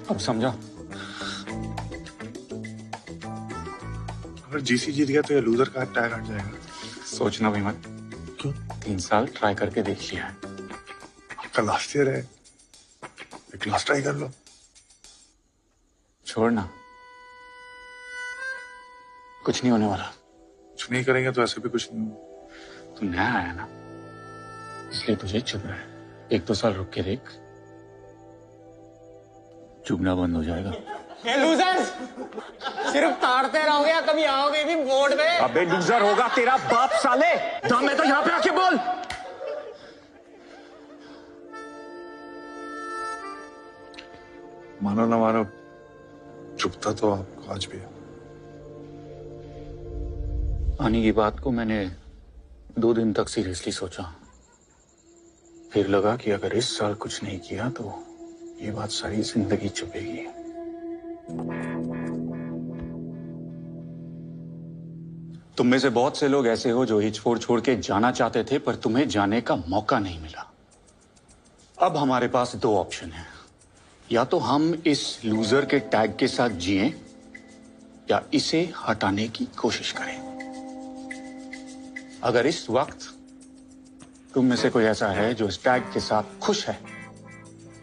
अब समझा? अगर जीसी जीत गया तो ये लूजर का टैग हट जाएगा। सोचना भी मत। क्यों? 3 साल ट्राई करके देख लिया है। आपका लास्ट ईयर है, एक लास्ट ट्राई कर लो। छोड़ना, कुछ नहीं होने वाला। कुछ नहीं करेंगे तो ऐसे भी कुछ नहीं। तू नया आया ना, इसलिए तुझे चुप रहा है। 1-2 साल रुक के देख, चुभना बंद हो जाएगा। लूजर्स, सिर्फ ताड़ते रहोगे या कभी आओगे भी बोर्ड में? अबे लूजर होगा तेरा बाप साले। दम है तो यहाँ पे आके बोल। मानो ना मानो, चुपता तो आपको आज भी है। आने की बात को मैंने 2 दिन तक सीरियसली सोचा, फिर लगा कि अगर इस साल कुछ नहीं किया तो ये बात सारी जिंदगी चुभेगी। तुम में से बहुत से लोग ऐसे हो जो H4 छोड़ के जाना चाहते थे, पर तुम्हें जाने का मौका नहीं मिला। अब हमारे पास 2 ऑप्शन हैं, या तो हम इस लूजर के टैग के साथ जिएं या इसे हटाने की कोशिश करें। अगर इस वक्त तुम में से कोई ऐसा है जो इस टैग के साथ खुश है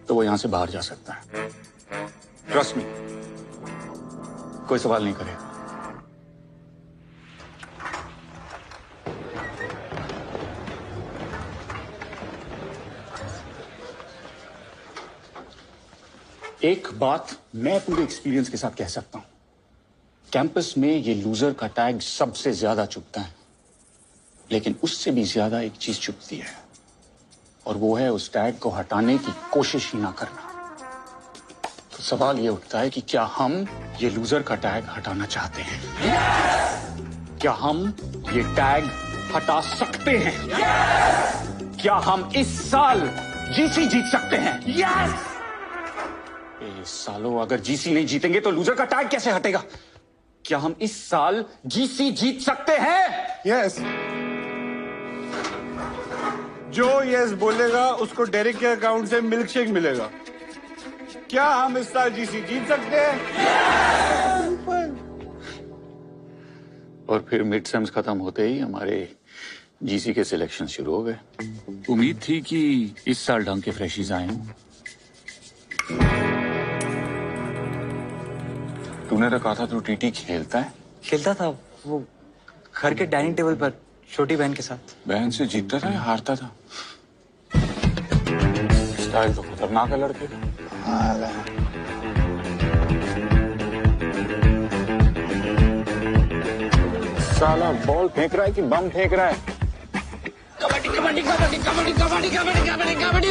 तो वो यहां से बाहर जा सकता है। ट्रस्ट मी, कोई सवाल नहीं करेगा। एक बात मैं पूरे एक्सपीरियंस के साथ कह सकता हूं, कैंपस में ये लूजर का टैग सबसे ज्यादा चुभता है, लेकिन उससे भी ज्यादा एक चीज चुभती है, और वो है उस टैग को हटाने की कोशिश ही ना करना। तो सवाल ये उठता है कि क्या हम ये लूजर का टैग हटाना चाहते हैं? क्या हम ये टैग हटा सकते हैं? क्या हम इस साल जीसी जीत सकते हैं? यस! सालों, अगर जीसी नहीं जीतेंगे तो लूजर का टैग कैसे हटेगा? क्या हम इस साल जीसी जीत सकते हैं? यस। जो यस बोलेगा उसको डेरिक के अकाउंट से मिल्क शेक मिलेगा। क्या हम इस साल जीसी जीत सकते हैं? और फिर मिड सेम्स खत्म होते ही हमारे जीसी के सिलेक्शन शुरू हो गए। उम्मीद थी कि इस साल ढंग के फ्रेशीज आए हों। तूने तो कहा था तू टीटी खेलता है। खेलता था वो घर के डाइनिंग टेबल पर छोटी बहन के साथ। बहन से जीतता था या हारता था? स्टाइल तो खतरनाक है लड़के का। साला बॉल फेंक रहा है कि बम फेंक रहा है? कबड्डी कबड्डी कबड्डी कबड्डी कबड्डी कबड्डी कबड्डी कबड्डी।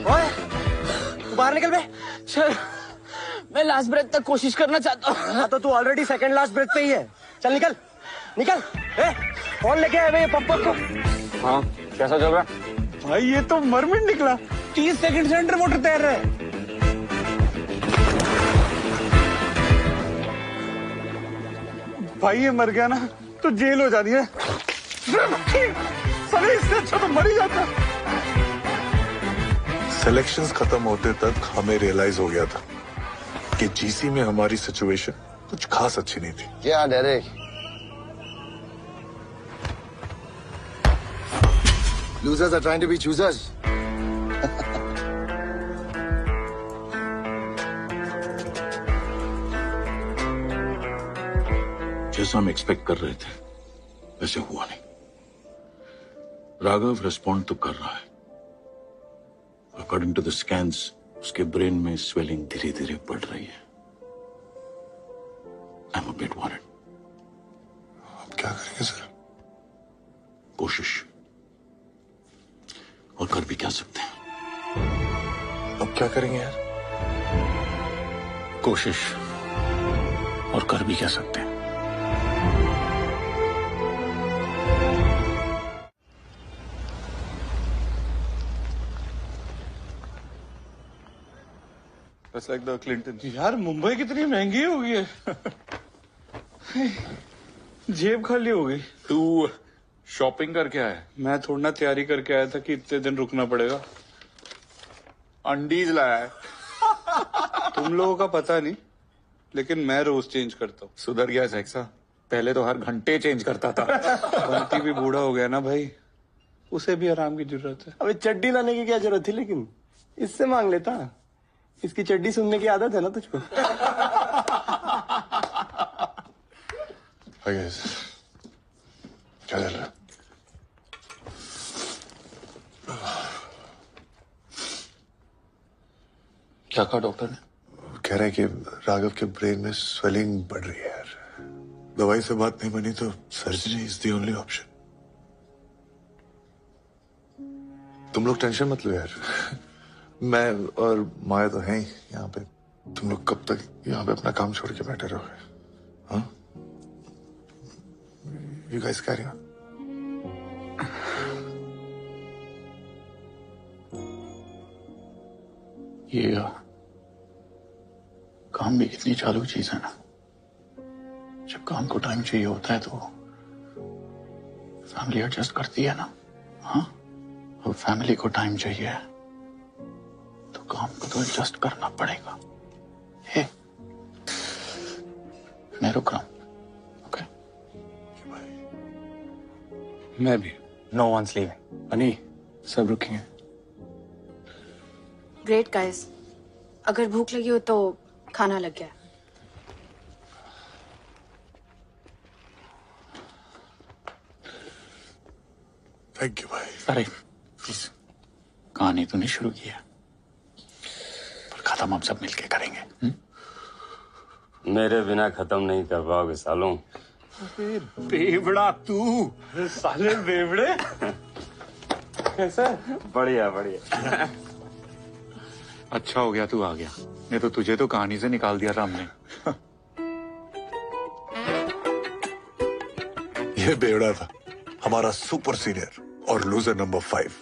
ओए, तू बाहर निकल बे। सर, मैं लास्ट ब्रेथ तक कोशिश करना चाहता हूँ। हाँ तो तू ऑलरेडी सेकंड लास्ट ब्रेथ पे ही है। चल निकल निकल। कौन लेके आए भाई पप्पा को? हाँ, कैसा चल रहा है? भाई ये तो मरमिट निकला। 30 सेकंड से अंडर वाटर तैर रहा है। भाई ये मर गया ना तो जेल हो जानी है। साले इससे अच्छा तो मर ही जाता। सिलेक्शंस खत्म होते तक हमें रियलाइज हो गया था कि जीसी में हमारी सिचुएशन कुछ खास अच्छी नहीं थी। क्या Derek? Losers are trying to be choosers. जैसा हम एक्सपेक्ट कर रहे थे वैसे हुआ नहीं। राघव रिस्पॉन्ड तो कर रहा है। अकॉर्डिंग टू द स्कैन्स उसके ब्रेन में स्वेलिंग धीरे धीरे बढ़ रही है। I am a bit worried. अब क्या करेंगे सर? कोशिश, और कर भी क्या सकते हैं। अब क्या करेंगे यार? कोशिश और कर भी क्या सकते हैं। That's like the Clinton. यार मुंबई कितनी महंगी हो गई है। जेब खाली हो गई। तू शॉपिंग करके आया? मैं थोड़ा ना तैयारी करके आया था कि इतने दिन रुकना पड़ेगा। अंडीज लाया है। तुम लोगों का पता नहीं, लेकिन मैं रोज चेंज करता हूँ। सुधर गया सेक्सा, पहले तो हर घंटे चेंज करता था। बंटी भी बूढ़ा हो गया ना भाई, उसे भी आराम की जरूरत है। अबे चड्डी लाने की क्या जरूरत थी, लेकिन इससे मांग लेता। इसकी चड्डी सुनने की आदत है ना तुझको। क्या चल रहा है? क्या कहा डॉक्टर ने? कह रहे हैं कि राघव के ब्रेन में स्वेलिंग बढ़ रही है यार। दवाई से बात नहीं बनी तो surgery is the only option. तुम लोग टेंशन मत लो यार। मैं और माया तो हैं ही यहाँ पे। तुम लोग कब तक यहाँ पे अपना काम छोड़ के बैठे रहोगे? हाँ? You guys carry on. ये काम भी कितनी चालू चीज है ना। जब काम को टाइम चाहिए होता है तो फैमिली एडजस्ट करती है ना। हाँ, और फैमिली को टाइम चाहिए तो काम को तो एडजस्ट करना पड़ेगा। हे, मैं रुक रहा हूं। ओके? मैं भी। No one's leaving. अनी, सब रुकेंगे। ग्रेट गाइस, अगर भूख लगी हो तो खाना लग गया। थैंक यू भाई। अरे प्लीज, कहानी तो नहीं शुरू किया, पर खत्म हम सब मिलके करेंगे। मेरे बिना खत्म नहीं कर पाओगे सालों। बेवड़ा तू, साले बेवड़े। कैसा? बढ़िया बढ़िया। अच्छा हो गया तू आ गया, नहीं तो तुझे तो कहानी से निकाल दिया था हमने। ये बेवड़ा था, हमारा सुपर सीनियर और लूजर नंबर 5।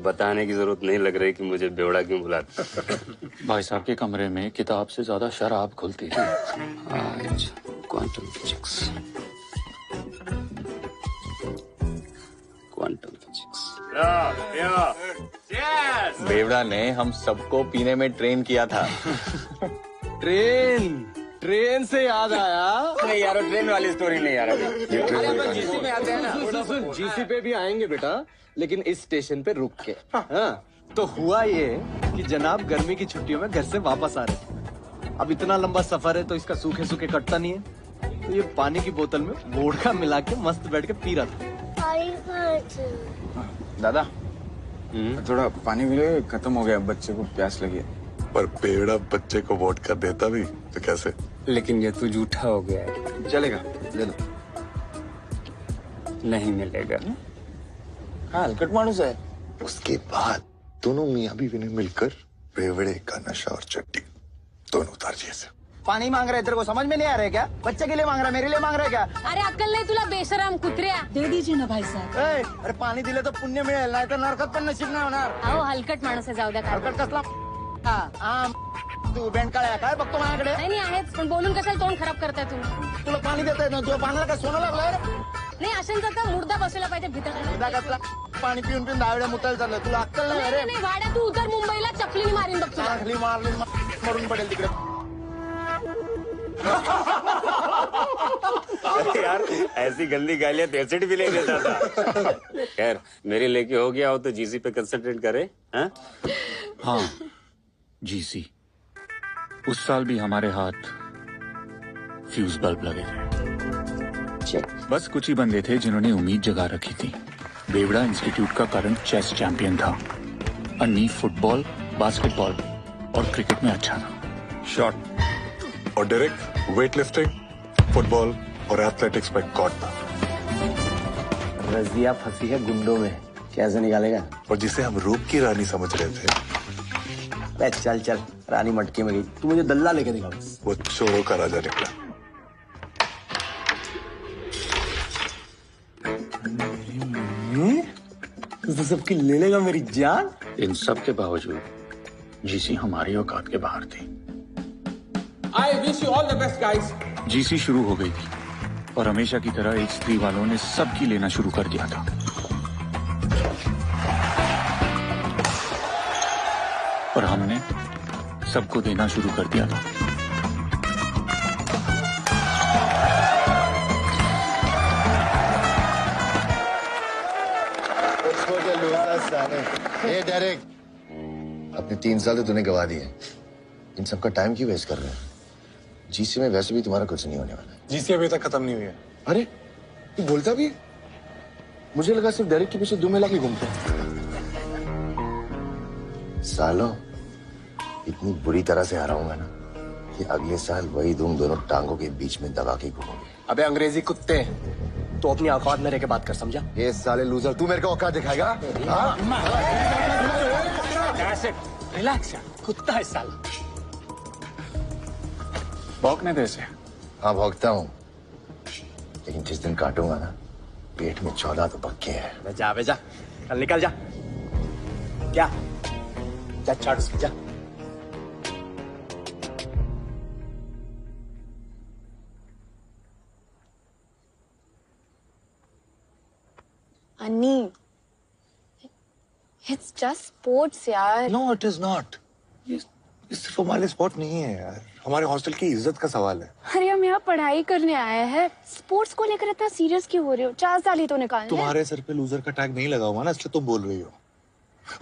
बताने की जरूरत नहीं लग रही कि मुझे बेवड़ा क्यों बुलाते। भाई साहब के कमरे में किताब से ज्यादा शराब खुलती थी। Quantum physics, quantum physics. बेवड़ा ने हम सबको पीने में ट्रेन किया था। ट्रेन से याद आया। नहीं यार, ट्रेन वाली स्टोरी नहीं यार। जीसी में आते हैं ना। सुन, जीसी पे भी आएंगे बेटा, लेकिन इस स्टेशन पे रुक के। हाँ, तो हुआ ये कि जनाब गर्मी की छुट्टियों में घर से वापस आ रहे थे। अब इतना लंबा सफर है तो इसका सूखे सूखे कटता नहीं है, तो ये पानी की बोतल में वोडका मिला के मस्त बैठ के पी रहा था। दादा, थोड़ा पानी मिले, खत्म हो गया, बच्चे को प्यास लगी है। पर बेवड़ा बच्चे को वोडका देता भी तो कैसे? लेकिन ये तो झूठा हो गया है। चलेगा, ले लो। नहीं मिलेगा। हाँ, हलकट मानुस है। उसके बाद दोनों मियाँ बीवी ने मिलकर बेवड़े का नशा और चट्टी दोनों उतार दिए से। पानी मांग रहा है, तेरे को समझ में नहीं आ रहा है क्या? बच्चे के लिए मांग रहा है, मेरे लिए मांग रहा है क्या? अरे अक्कल नहीं तुला, बेशरम कुत्र्या. दे दीजिए ना भाई साहब. अरे पाणी दिले तर पुण्य मिळेल, नाही तर नरकात पण नशीब नाही होणार. अहो हलकट माणूस आहे, जाऊ द्या. हलकट कसला? तू बेंडकाळ्या काय बघतो माझ्याकडे? नाही आहेच, पण बोलून कशाला तोंड खराब करताय तुम्ही? तुला पाणी देता येत ना, तुझ्या पाण्याला काय सोनं लागलं? नाही अशांचा तर मुर्दा बसवला पाहिजे भितर. पाणी पिऊन पिऊन दहावेळा मुतायला चाललं. तुला अक्कल नाही अरे? नाही वाड्या, तू उतर मुंबईला चपलीने मारीन बघ तुला. चांगली मारली मरून पडेल तिकडे. अरे यार ऐसी गंदी गालियां तो एसिड भी ले देता था. खैर मेरी लेके हो गया हो तो जीसी पे कंसंट्रेट करे. हाँ जीसी. उस साल भी हमारे हाथ फ्यूज बल्ब लगे थे. बस कुछ ही बंदे थे जिन्होंने उम्मीद जगा रखी थी. बेवड़ा इंस्टीट्यूट का करंट चेस चैंपियन था. अन्नी फुटबॉल, बास्केटबॉल और क्रिकेट में अच्छा था. शॉट और डायरेक्ट वेटलिफ्टिंग, फुटबॉल और एथलेटिक्स में गॉड था. रजिया फंसी है गुंडों में, कैसे निकालेगा? और जिसे हम रूप की रानी समझ रहे थे, चल चल रानी मटके में गई. तू मुझे दल्ला लेके दिखा. वो चोरों का राजा निकला. तो सबकी ले लेगा मेरी जान. इन सब के बावजूद जीसी हमारी औकात के बाहर थी. I wish you all the best, guys. GC शुरू हो गई थी और हमेशा की तरह H3 वालों ने सबकी लेना शुरू कर दिया था। और हमने सबको देना शुरू कर दिया था। ए डेरेक, अपने 3 साल तो तूने गवा दिए। इन सबका टाइम क्यों वेस्ट कर रहे हैं? जीसी में वैसे भी तुम्हारा कुछ नहीं होने वाला। जीसी अभी तक खत्म नहीं हुई है। अरे तू बोलता भी है? मुझे लगा सिर्फ डेरेक के पीछे 2 महीना ही घूमते हैं। सालों इतनी बुरी तरह से हराऊंगा ना कि अगले साल वही तुम दोनों टांगों के बीच में दबा के घूमोगे। अबे अंग्रेजी कुत्ते, तो अपनी औकात में रह के बात कर, समझा? ये साले लूजर, तू मेरे को औकात दिखाएगा? हाँ? रिलैक्स यार, कुत्ता है साला। भौंकने दे से। हाँ भौंकता हूँ, लेकिन जिस दिन काटूंगा ना पेट में 14 तो पक्के हैं। जा बे जा, कल निकल जा। क्या? जा चाट उसकी, जा। अन्नी, it's just sports यार। No, it is not. ये सिर्फ हमारे स्पोर्ट नहीं है यार, हमारे हॉस्टल की इज्जत का सवाल है। अरे हम यहाँ पढ़ाई करने आए हैं, स्पोर्ट्स को लेकर इतना सीरियस क्यों हो रहे हो? 4 साल ही तो निकालने। तुम्हारे सर पे लूजर का टैग नहीं लगा हुआ ना, इसलिए तुम बोल रही हो।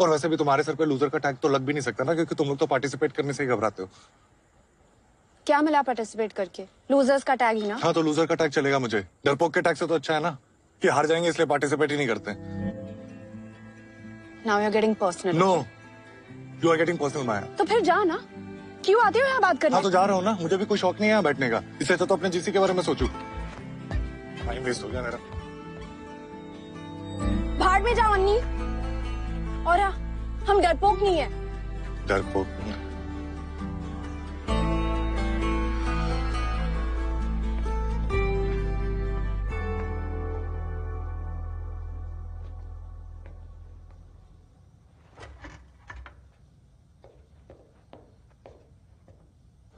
और वैसे भी तुम्हारे सर पे लूजर का टैग तो लग भी नहीं सकता ना, क्योंकि तुम लोग तो पार्टिसिपेट करने से ही घबराते हो। क्या मिला पार्टिसिपेट करके? लूजर्स का टैग ही ना। हाँ तो लूजर का टैग चलेगा मुझे, डरपोक के टैग से तो अच्छा है ना कि हार जाएंगे इसलिए पार्टिसिपेट ही नहीं करते। Now you're getting personal. No, you are getting personal, माया। तो फिर जा ना, क्यों आते हो यहाँ बात करने? हाँ तो जा रहा हूँ ना, मुझे भी कोई शौक नहीं है यहाँ बैठने का, इससे तो अपने जीसी के बारे में सोचूं। टाइम वेस्ट हो गया मेरा। भाड़ में जाओ अन्नी। और हाँ, हम डरपोक नहीं है। डरपोक नहीं।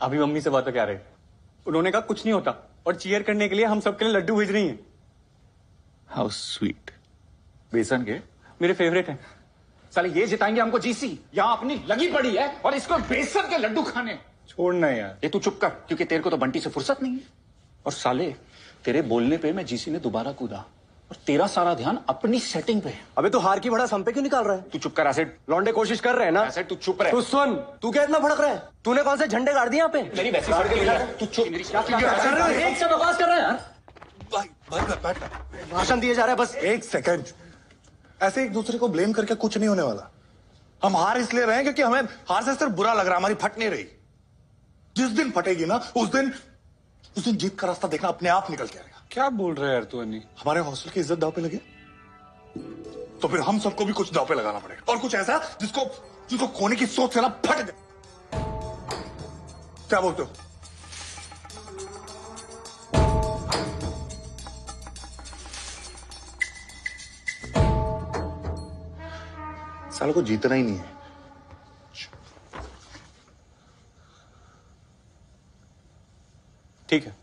अभी मम्मी से बात क्या रहे? उन्होंने कहा कुछ नहीं होता और चीयर करने के लिए हम सबके लिए लड्डू भेज रही हैं। How sweet. बेसन के मेरे फेवरेट हैं। साले ये जिताएंगे हमको जीसी, यहाँ अपनी लगी पड़ी है और इसको बेसन के लड्डू खाने। छोड़ना यार। ये तू चुप कर, क्योंकि तेरे को तो बंटी से फुर्सत नहीं है। और साले तेरे बोलने पे मैं जीसी ने दोबारा कूदा और तेरा सारा ध्यान अपनी सेटिंग पे है। अबे तू हार की भड़ास हम पे क्यों निकाल रहा है? तू चुप कर एसिड। लौंडे कोशिश कर रहे हैं ना? एसिड तू चुप रह। तू सुन, तू क्या इतना भड़क रहा है? तूने कौन से झंडे गाड़ दिए यहाँ पे? मेरी वैसी फड़ के लिए तू चुप। मेरी क्या कर रहे हो? एक से बकवास कर रहे हैं यार। बैठ। भाषण दिए जा रहे हैं बस। एक सेकंड, ऐसे एक दूसरे को ब्लेम करके कुछ नहीं होने वाला। हम हार इसलिए रहे हैं क्योंकि हमें हार से सिर्फ बुरा लग रहा है, हमारी फट नहीं रही। जिस दिन फटेगी ना उस दिन जीत का रास्ता देखना अपने आप निकल के आएगा। क्या बोल रहे हैं यार तू अन्नी? हमारे हॉस्टल की इज्जत दाव पे लगे तो फिर हम सबको भी कुछ दाव पे लगाना पड़ेगा, और कुछ ऐसा जिसको खोने की सोच से ना फट दे। क्या बोलते हो? सालों को जीतना ही नहीं है। ठीक है,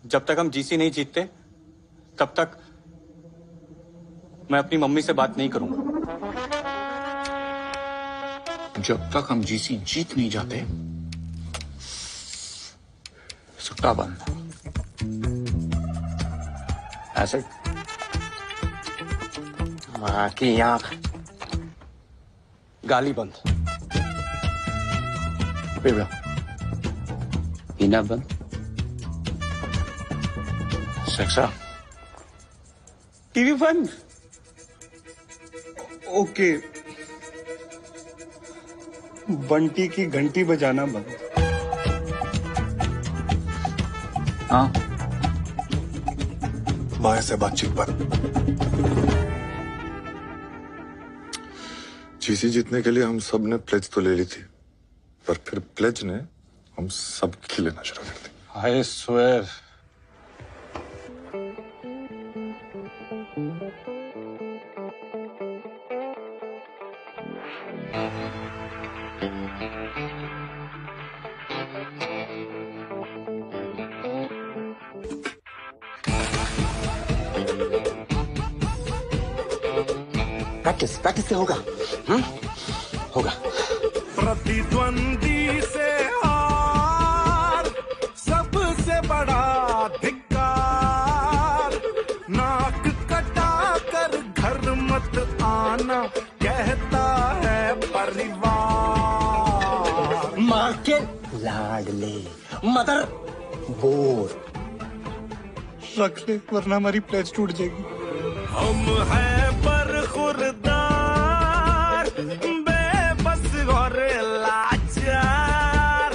जब तक हम जीसी नहीं जीतते तब तक मैं अपनी मम्मी से बात नहीं करूंगा। जब तक हम जीसी जीत नहीं जाते सुट्टा बंद। एसिड माँ की आंख, गाली बंद। पीना बंद। सेक्सा टीवी बंद। ओके, बंटी की घंटी बजाना बंद। हाँ, माया से बातचीत बंद। जीसी जीतने के लिए हम सब ने प्लेज तो ले ली थी, पर फिर प्लेज ने हम सब की लेना शुरू कर दी। I swear. प्रैक्टिस प्रैक्टिस से होगा। होगा। प्रतिद्वंदी से हार सबसे बड़ा धिक्कार, नाक कटा कर घर मत आना कहता है परिवार। माँ के लाडले मदर बोर रख ले वरना हमारी प्लेज टूट जाएगी। हम हैं बरखुरदार, बेबस और लाचार,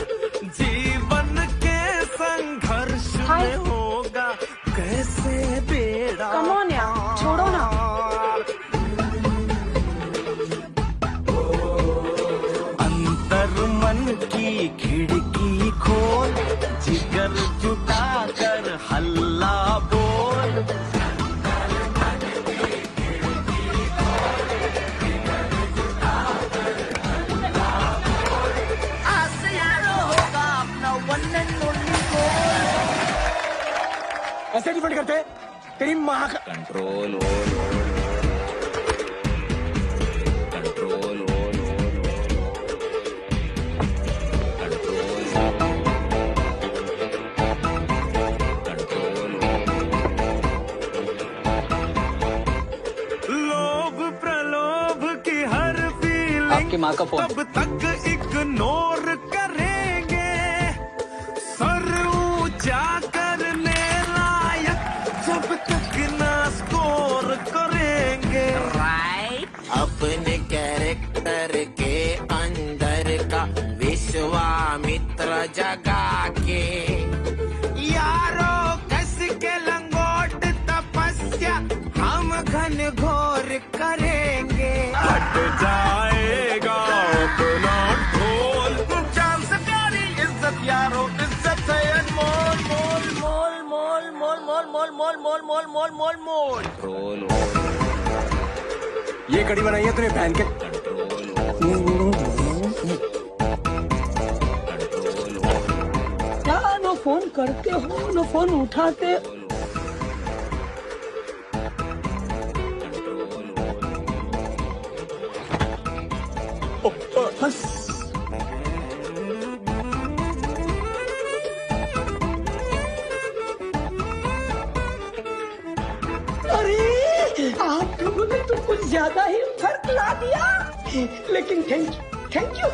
जीवन के संघर्ष में होगा कैसे बेड़ा कम ऑन यार, छोड़ो ना। अंतर मन की खिड़की खोल, जिगर जुटा कर हल्ला बोल। ऐसे डिफेंड करते तेरी माँ का कंट्रोल लोभ प्रलोभ की हर फीलिंग आपकी माँ का फोन। तब तक इग्नोर करेंगे, सर ऊंचा करने लायक जब तक ना स्कोर करेंगे। अपने कैरेक्टर के अंदर का विश्वामित्र जगा के, यारो कस के लंगोट तपस्या हम घन घोर करेंगे। हट जाएगा अपना ढोल, चांद से प्यारी इज्जत यारो, इज्जत है अनमोल। मोल मोल मोल मोल मोल मोल मोल मोल मोल मोल मोल मोल। ये कड़ी बनाई है तूने पहन के। क्या नो फोन करते हो, नो फोन उठाते। बस अरे आप लोगों ने तो कुछ ज्यादा ही फर्क ला दिया, लेकिन थैंक यू।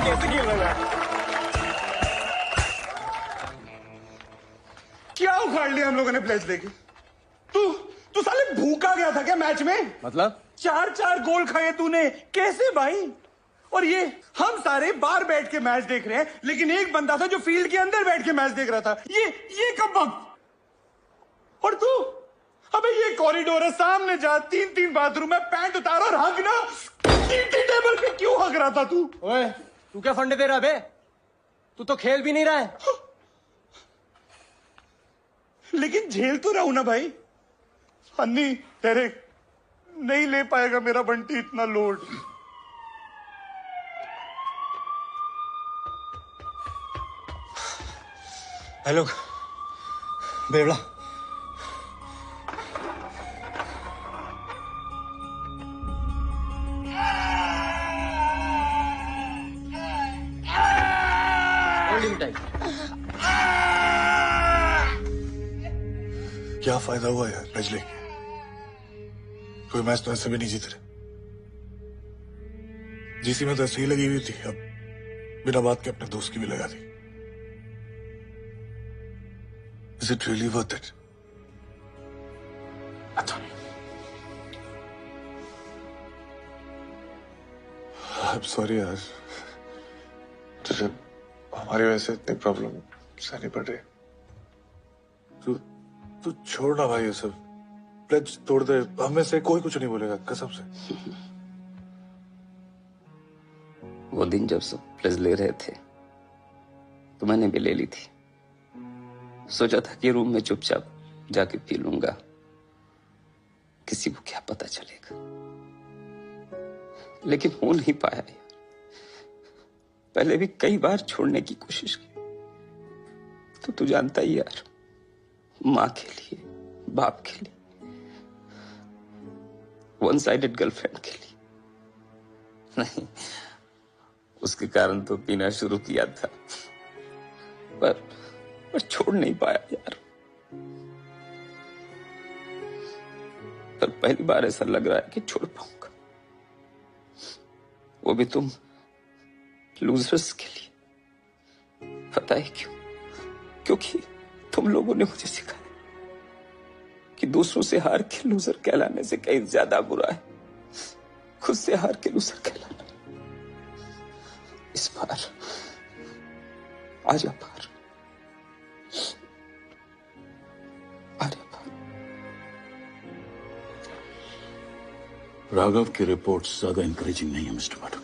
कैसे खेल रहा है? क्या उखाड़ लिया हम लोगों ने प्लेज लेके? तू साले भूखा गया था क्या मैच में? मतलब 4-4 गोल खाए तूने, कैसे भाई? और ये हम सारे बाहर बैठ के मैच देख रहे हैं, लेकिन एक बंदा था जो फील्ड के अंदर बैठ के मैच देख रहा था। ये कब वक्त? और तू अबे ये कॉरिडोर है, सामने जा, 3-3 बाथरूम है, पैंट उतार और हग ना। टेबल पे क्यों हग रहा था तू? ओए तू क्या फंडे दे रहा बे? तू तो खेल भी नहीं रहा है। लेकिन झेल तो रहा हूं ना भाई। अन्नी तेरे नहीं ले पाएगा मेरा बंटी इतना लोड। हेलो बेवड़ा, क्या फायदा हुआ यार मैच लेके? कोई मैच तो ऐसे भी नहीं जीत रहे। जीसी में तो ऐसे ही लगी हुई थी, अब बिना बात के अपने दोस्त की भी लगा दी। Is it really worth it? अच्छा नहीं। I'm sorry यार, तुझे हमारी वजह से इतनी प्रॉब्लम सहनी पड़ रही। तू छोड़ ना भाई ये सब, प्लेज तोड़ दे, हमें से कोई कुछ नहीं बोलेगा कसम से। वो दिन जब सब प्लेज ले रहे थे तो मैंने भी ले ली थी। सोचा था कि रूम में चुपचाप जाके पी लूंगा, किसी को क्या पता चलेगा, लेकिन हो नहीं पाया यार। पहले भी कई बार छोड़ने की कोशिश की, तो तू जानता ही यार, माँ के लिए, बाप के लिए, वन साइडेड गर्लफ्रेंड के लिए नहीं, उसके कारण तो पीना शुरू किया था, पर छोड़ नहीं पाया यार। पर पहली बार ऐसा लग रहा है कि छोड़ पाऊंगा, वो भी तुम लूजर्स के लिए। पता है क्यों? क्योंकि तुम लोगों ने मुझे सिखाया कि दूसरों से हार के लूजर कहलाने से कहीं ज्यादा बुरा है खुद से हार के लूजर कहलाना। इस बार आजा पार, आजा पार। राघव की रिपोर्ट ज्यादा इंकरेजिंग नहीं है मिस्टर मैडम।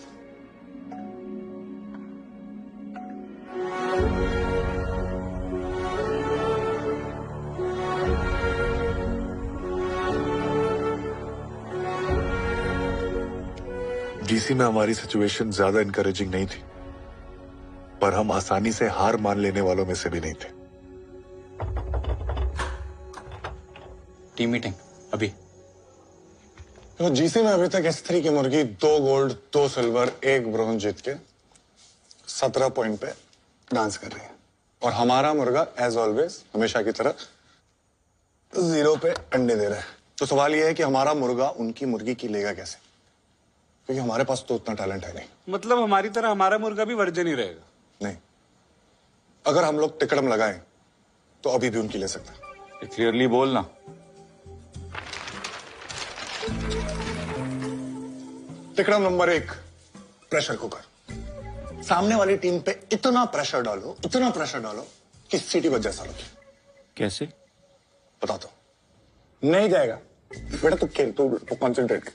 जीसी में हमारी सिचुएशन ज्यादा इनकरेजिंग नहीं थी, पर हम आसानी से हार मान लेने वालों में से भी नहीं थे। टीम मीटिंग अभी। तो जीसी में अभी तक S3 की मुर्गी 2 गोल्ड 2 सिल्वर 1 ब्रॉन्ज जीत के 17 पॉइंट पे डांस कर रही है, और हमारा मुर्गा एज ऑलवेज हमेशा की तरह 0 पे अंडे दे रहा है। तो सवाल यह है कि हमारा मुर्गा उनकी मुर्गी की लेगा कैसे, क्योंकि हमारे पास तो उतना टैलेंट है नहीं। मतलब हमारी तरह हमारा मुर्गा भी वर्जन ही रहेगा? नहीं, अगर हम लोग टिकड़म लगाएं तो अभी भी उनकी ले सकते हैं। क्लियरली बोलना। टिकड़म नंबर 1, प्रेशर कुकर। सामने वाली टीम पे इतना प्रेशर डालो कि सीटी बज जैसा लगे। कैसे? बता दो। नहीं जाएगा बेटा, तू खेल, तू कंसंट्रेट कर।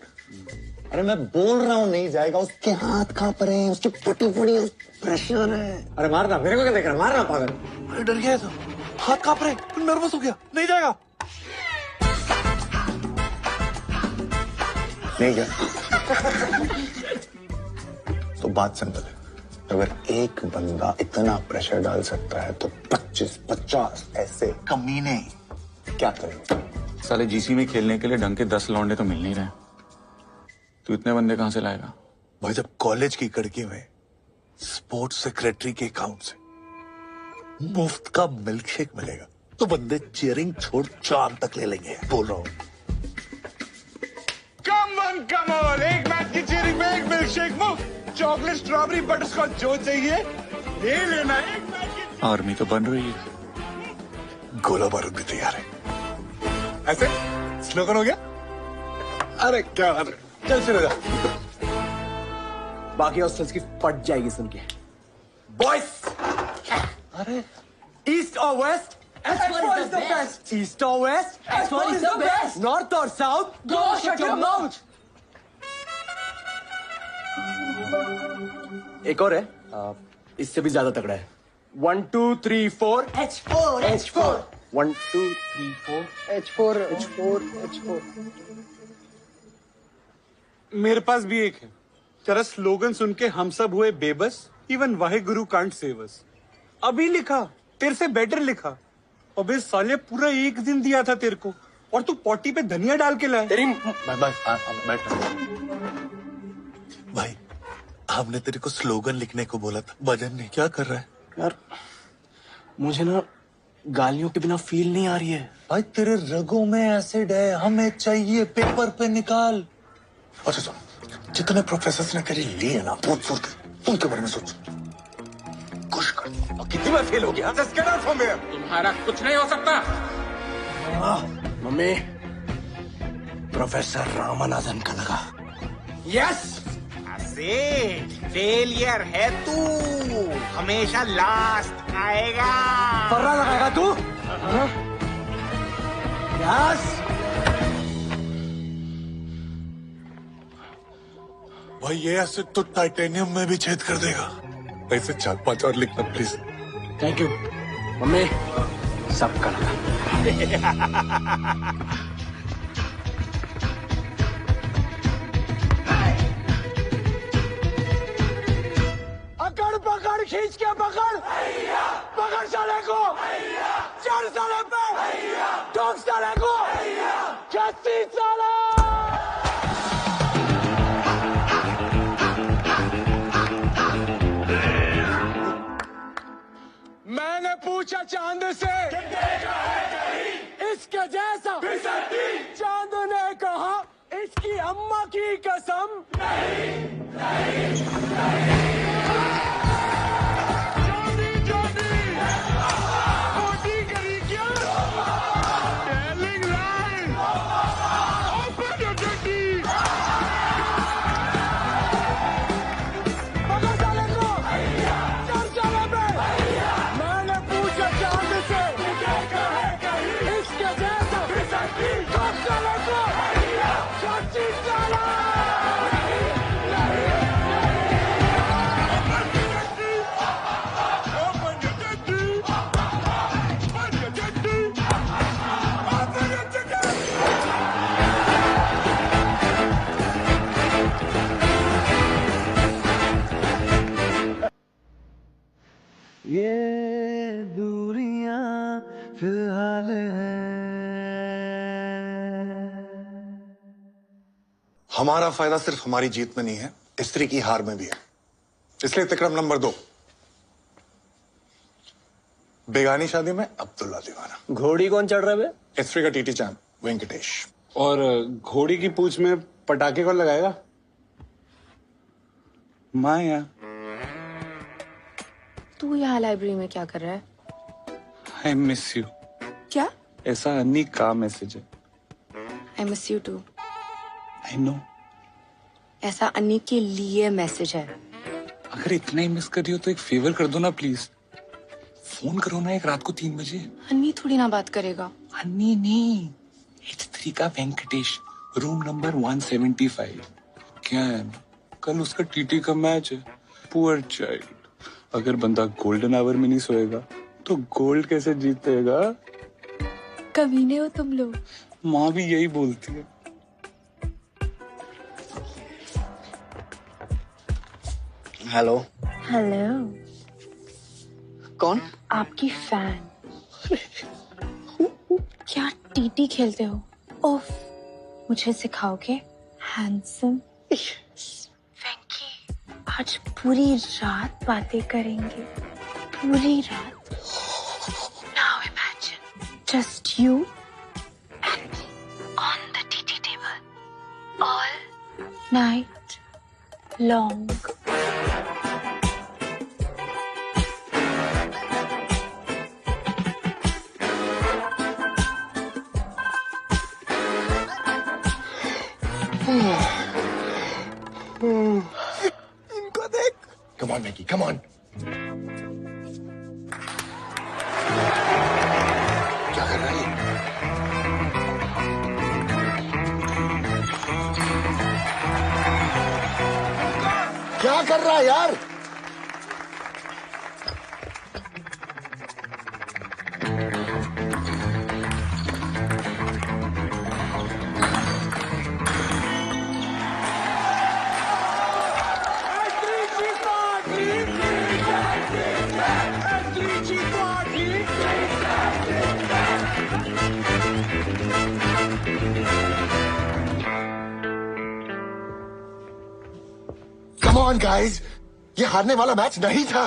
अरे मैं बोल रहा हूँ नहीं जाएगा, उसके हाथ कांप रहे हैं, उसकी फटी प्रेशर है। अरे मारना, मेरे को क्या देख रहा है, मारना पागल। अरे डर गया तो हाथ कांप रहे, नर्वस हो गया, नहीं जाएगा। नहीं गया तो बात सिंपल है, अगर एक बंदा इतना प्रेशर डाल सकता है तो 25-50 ऐसे कमीने क्या करेंगे? साले जीसी में खेलने के लिए ढंग के 10 लौंडे तो मिल नहीं रहे। तू इतने बंदे कहां से लाएगा? भाई जब कॉलेज की कड़की में स्पोर्ट्स सेक्रेटरी के अकाउंट से मुफ्त का मिल्क शेक मिलेगा तो बंदे चीयरिंग छोड़ चांद तक ले लेंगे, बोल रहा हूँ। कम ऑन, एक मैच की चीयरिंग में 1 मिल्क शेक मुफ्त, चॉकलेट स्ट्रॉबेरी बटरस्कॉच जो चाहिए ले लेना। एक मैच की आर्मी तो बन रही है, गोला बारूद भी तैयार है। ऐसे स्लोगन हो गया। अरे क्या बात है, चल शुरू जा। बाकी हॉस्टल्स की फट जाएगी सुन के। बॉयज, अरे ईस्ट और waste, S4 is the best. East or west, S4 is the best. North or south, Go shut your mouth. एक और है, इससे भी ज्यादा तगड़ा है। 1 2 3 4 H4 H4 1 2 3 4 H4 H4 H4। मेरे पास भी एक है। तेरा स्लोगन सुन के हम सब हुए बेबस, even Wahe Guru can't save us. अभी लिखा, तेरे से बेटर लिखा। अबे साले पूरा 1 दिन दिया था तेरे को, और तू पॉटी पे धनिया डाल के लाया। तेरी भाई हमने तेरे को स्लोगन लिखने को बोला था, भजन नहीं। क्या कर रहा है यार? मुझे ना गालियों के बिना फील नहीं आ रही है। भाई तेरे रगों में एसिड है, हमें चाहिए पेपर पे निकाल। अच्छा सुन, जितने प्रोफेसर ने तेरी ली है ना, उनके बारे में सोच, खुश कर। और कितनी बार फेल हो गया? Just get out from here. तुम्हारा कुछ नहीं हो सकता। मम्मी, प्रोफेसर रामानुजन का लगा। यस, फेलियर है तू, हमेशा लास्ट आएगा। फर्रा लगाएगा तू? यस। भाई ये एसिड तो टाइटेनियम में भी छेद कर देगा। ऐसे 4-5 और लिखना प्लीज। थैंक यू मम्मी, सबका लगा। पकड़ खींच के पकड़ साले को। को, 4 साले पे, ठोक साले को, 36 साले। मैंने पूछा चांद से इसके जैसा, चांद ने कहा इसकी अम्मा की कसम नहीं, नहीं, नहीं। ये दूरियां फिलहाल है। हमारा फायदा सिर्फ हमारी जीत में नहीं है, स्त्री की हार में भी है। इसलिए तिक्रम नंबर 2, बेगानी शादी में अब्दुल्ला दीवाना। घोड़ी कौन चढ़ रहा है? स्त्री का टीटी चैंप वेंकटेश। और घोड़ी की पूंछ में पटाखे कौन लगाएगा? माया। तू यहाँ लाइब्रेरी में क्या कर रहा है? I miss you. क्या? ऐसा अन्नी का मैसेज है। I miss you too. I know. ऐसा अन्नी के लिए मैसेज है। अगर इतना ही मिस कर रही हो तो एक फेवर कर दो ना प्लीज। फोन करो ना एक रात को 3 बजे। अन्नी थोड़ी ना बात करेगा। अन्नी नहीं, H3 का वेंकटेश, रूम नंबर 175। क्या है, कल उसका टीटी का मैच है। Poor child. अगर बंदा गोल्डन आवर में नहीं सोएगा तो गोल्ड कैसे जीतेगा? कमीने हो तुम लोग। माँ भी यही बोलती है। हेलो। हेलो। कौन? आपकी फैन। क्या टीटी खेलते हो? ओफ, मुझे सिखाओगे? हैंडसम। वेंकी, आज पूरी रात बातें करेंगे। पूरी रात। Now imagine just you and me on the TT table all night long. इनको देख। Come on, Maggie, come on. क्या कर रहा है? क्या कर रहा है यार? Come on, guys. ये हारने वाला मैच नहीं था।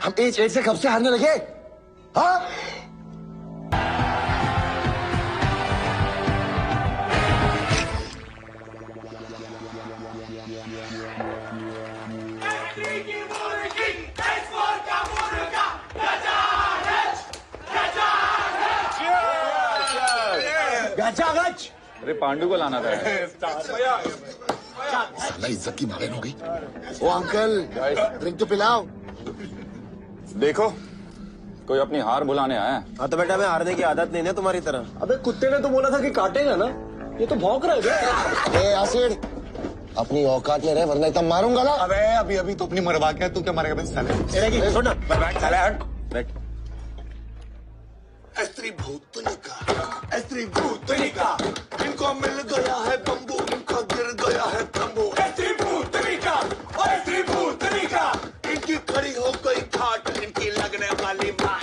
हम 8-8 से कब से हारने लगे? हाँ? गच। अरे पांडु को लाना था। साला इज्जत की मावेन हो गई। ओ अंकल, ड्रिंक तो पिलाओ। देखो, कोई अपनी हार बुलाने आया है। हाँ तो बेटा, मैं हारने की आदत नहीं है तुम्हारी तरह। अबे कुत्ते ने तो बोला था कि काटेगा ना, ये तो भौंक रहा है। ए आसिड, अपनी औकात में रहे वरना इतना मारूंगा ना। अबे अभी तो अपनी मरवा के तू क्या मारेगा बे साले? छोड़ ना। बैठ साले, हट बैठ। स्त्री भूतनिका, इनको मिल गया है बम्बू, इनका गिर गया है तंबू। स्त्री भूतनिका, इनकी खड़ी हो गई घाट, इनकी लगने वाली मार।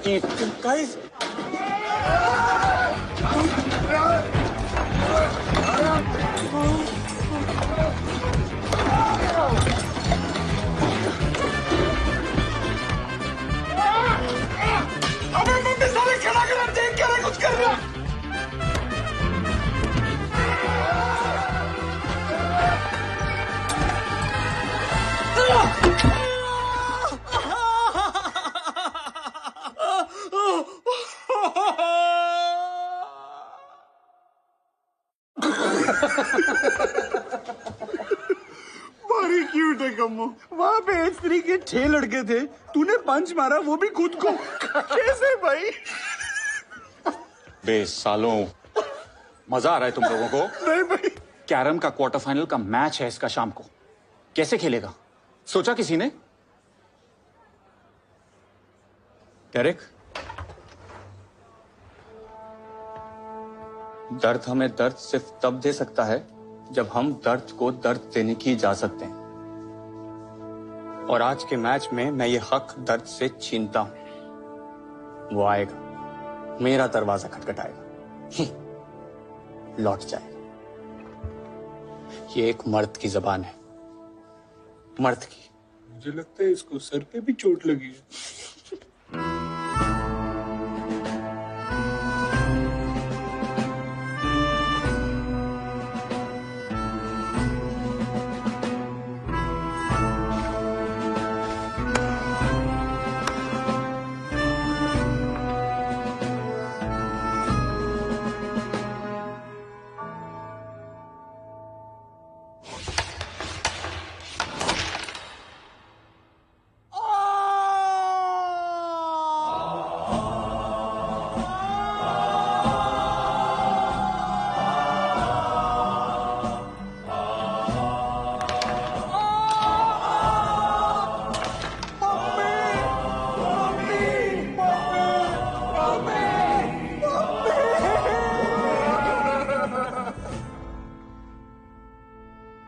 teeth. Guys. अबे मम्मी साले खड़ा कर देख क्या कुछ कर रहा। बड़ी क्यूट है कम्मो। वहां पे H3 के 6 लड़के थे, तूने पंच मारा वो भी खुद को। कैसे भाई? बे सालों, मजा आ रहा है तुम लोगों को? नहीं भाई। कैरम का क्वार्टर फाइनल का मैच है इसका शाम को। कैसे खेलेगा? सोचा किसी ने? डेरेक, दर्द हमें दर्द सिर्फ तब दे सकता है जब हम दर्द को दर्द देने की इजाजत दें। और आज के मैच में मैं ये हक दर्द से छीनता हूं। वो आएगा, मेरा दरवाजा खटखटाएगा, लौट जाएगा। ये एक मर्द की जबान है, मर्द की। मुझे लगता है इसको सर पे भी चोट लगी है।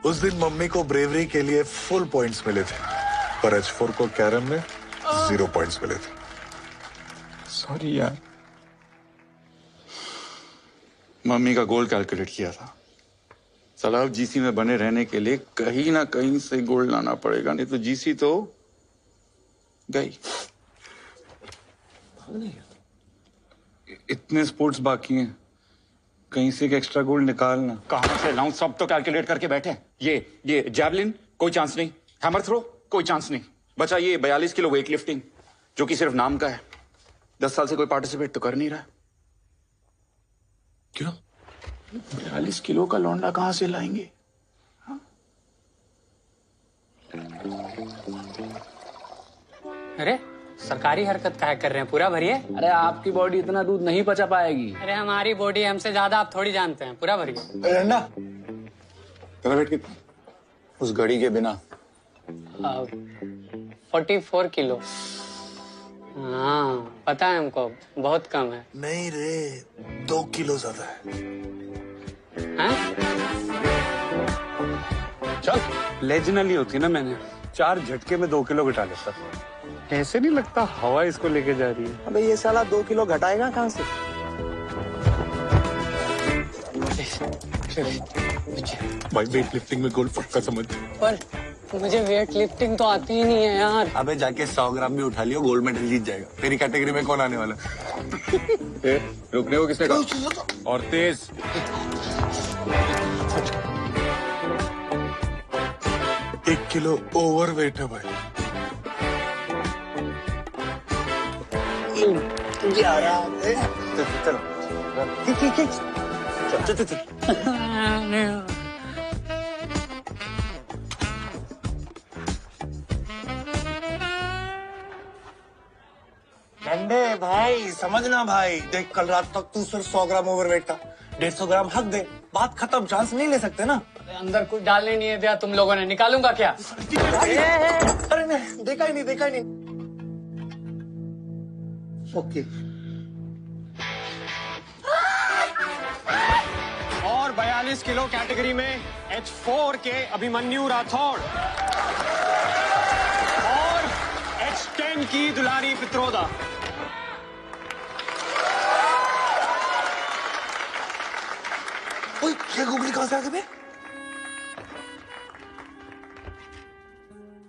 उस दिन मम्मी को ब्रेवरी के लिए फुल पॉइंट्स मिले थे, पर H4 को कैरम में 0 पॉइंट्स मिले थे। सॉरी यार, मम्मी का गोल कैलकुलेट किया था। साला अब जीसी में बने रहने के लिए कहीं ना कहीं से गोल्ड लाना पड़ेगा, नहीं तो जीसी तो गई। इतने स्पोर्ट्स बाकी हैं, कहीं से एक एक्स्ट्रा गोल्ड निकालना। कहां से लाऊं? सब तो कैलकुलेट करके बैठे। ये जैवलिन कोई चांस नहीं, हैमर थ्रो कोई चांस नहीं, बचा ये 42 किलो वेट लिफ्टिंग जो कि सिर्फ नाम का है। 10 साल से कोई पार्टिसिपेट तो कर नहीं रहा। क्यों? 42 किलो का लौंडा कहां से लाएंगे? अरे सरकारी हरकत काहे कर रहे हैं, पूरा भरिए। अरे आपकी बॉडी इतना दूध नहीं पचा पाएगी। अरे हमारी बॉडी हमसे ज्यादा आप थोड़ी जानते हैं, पूरा भरिए। रंडा, तेरा वेट कितना? उस घड़ी के बिना 44 किलो। हाँ पता है हमको, बहुत कम है। नहीं रे, 2 किलो ज्यादा है। चल, लेजनली होती ना, मैंने 4 झटके में 2 किलो घटा लेता। ऐसे नहीं लगता हवा इसको लेके जा रही है। अबे ये साला 2 किलो घटाएगा कहाँ से? भाई वेट लिफ्टिंग में गोल्ड पक्का समझ। पर मुझे वेट लिफ्टिंग तो आती ही नहीं है यार। अबे जाके 100 ग्राम भी उठा लियो, गोल्ड मेडल जीत जाएगा। तेरी कैटेगरी में कौन आने वाला? रुकने को किसने कहा? और तेज। एक किलो ओवर वेट है भाई। 11 डंडे भाई, समझना भाई। देख कल रात तक तू सिर्फ 100 ग्राम ओवरवेट था, 150 ग्राम हक दे, बात खत्म। चांस नहीं ले सकते ना। अंदर कुछ डालने नहीं है दिया तुम लोगों ने, निकालूंगा क्या? अरे नहीं, देखा ही नहीं। ओके। और 42 किलो कैटेगरी में H4 के अभिमन्यु राठौड़ और H10 की दुलारी पित्रोदा। ओए, ये गुगली कहां से आ गए बे?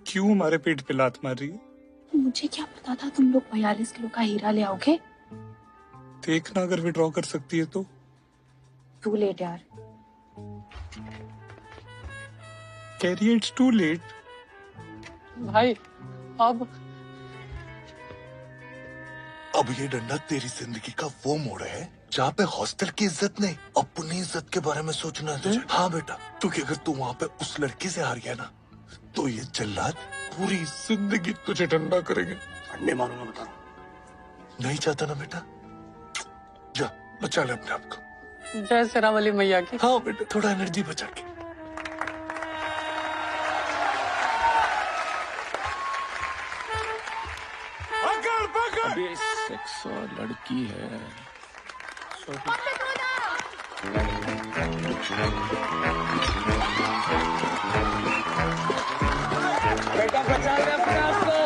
क्यों हमारे पेट पे लात मार रही है? मुझे क्या पता था तुम लोग 42 किलो का हीरा ले आओगे। देखना अगर विड्रॉ कर सकती है तो। टू लेट यार। Carrie it's too late. भाई अब ये डंडा तेरी जिंदगी का वो मोड़ है जहाँ पे हॉस्टल की इज्जत नहीं, अपनी इज्जत के बारे में सोचना है तुझे। हाँ बेटा, क्योंकि अगर तू वहाँ पे उस लड़की से हार गया ना, तो ये जल्लाद पूरी जिंदगी तुझे डंडा करेंगे। अंडे मारूंगा बता रहा हूं। नहीं चाहता ना बेटा, जा बचा ले अपने आप को। जय शेरावाली मैया की। हाँ बेटा, थोड़ा एनर्जी बचा के। अबे सेक्स और लड़की है। बेटा बचा ले अपने आप को।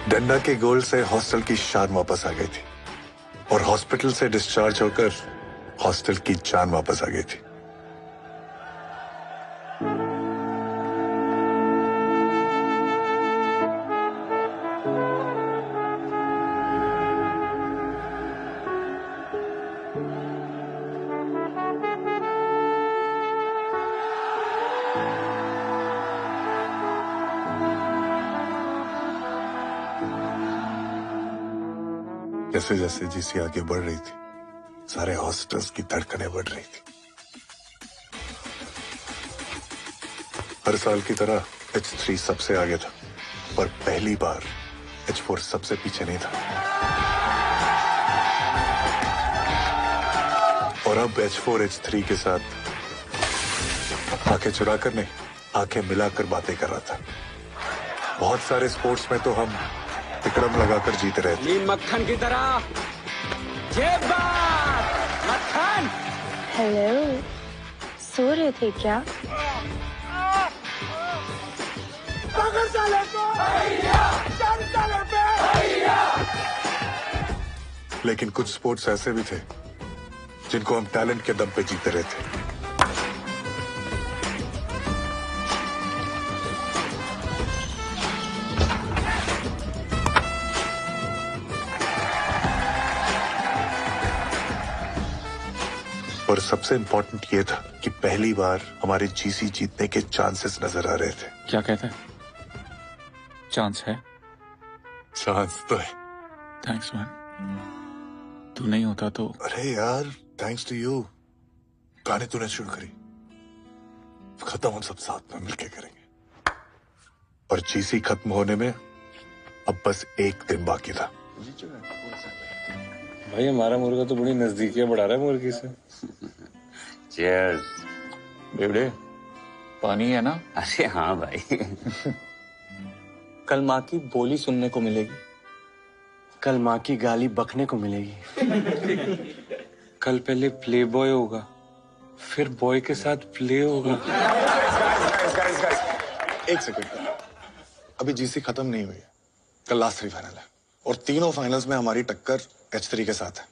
डंडा के गोल से हॉस्टल की शान वापस आ गई थी और हॉस्पिटल से डिस्चार्ज होकर हॉस्टल की जान वापस आ गई थी। जैसे जैसे जीसी आगे बढ़ रही थी, सारे हॉस्टल्स की धड़कनें बढ़ रही थी। हर साल की तरह H3 सबसे आगे था, पर पहली बार H4 सबसे पीछे नहीं था। और अब H4 H3 के साथ आंखें चुराकर नहीं, आंखें मिलाकर बातें कर रहा था। बहुत सारे स्पोर्ट्स में तो हम विक्रम लगाकर जीते रहे थे। मक्खन की तरह। ये बात मक्खन। हेलो, सो रहे थे क्या? पकड़ साले को। चल साले पे। लेकिन कुछ स्पोर्ट्स ऐसे भी थे जिनको हम टैलेंट के दम पे जीते रहे थे। और सबसे इंपॉर्टेंट ये था कि पहली बार हमारे जीसी जीतने के चांसेस नजर आ रहे थे। क्या कहते हैं? चांस है? चांस तो है। Thanks man. तू नहीं होता तो। अरे यार, थैंक्स टू यू। गाने तूने शुरू करी, खत्म हम सब साथ में मिलके करेंगे। और जीसी खत्म होने में अब बस एक दिन बाकी था। भाई हमारा मुर्गा तो बड़ी नजदीकियां बढ़ा रहा है मुर्गी से। चीयर्स। बेवड़े, पानी है ना? अरे हाँ भाई। कल माँ की बोली सुनने को मिलेगी। कल माँ की गाली बकने को मिलेगी। कल पहले प्ले बॉय होगा, फिर बॉय के साथ प्ले होगा। एक सेकंड, अभी जीसी खत्म नहीं हुई है। कल लास्ट 3 फाइनल है और तीनों फाइनल्स में हमारी टक्कर H3 के साथ है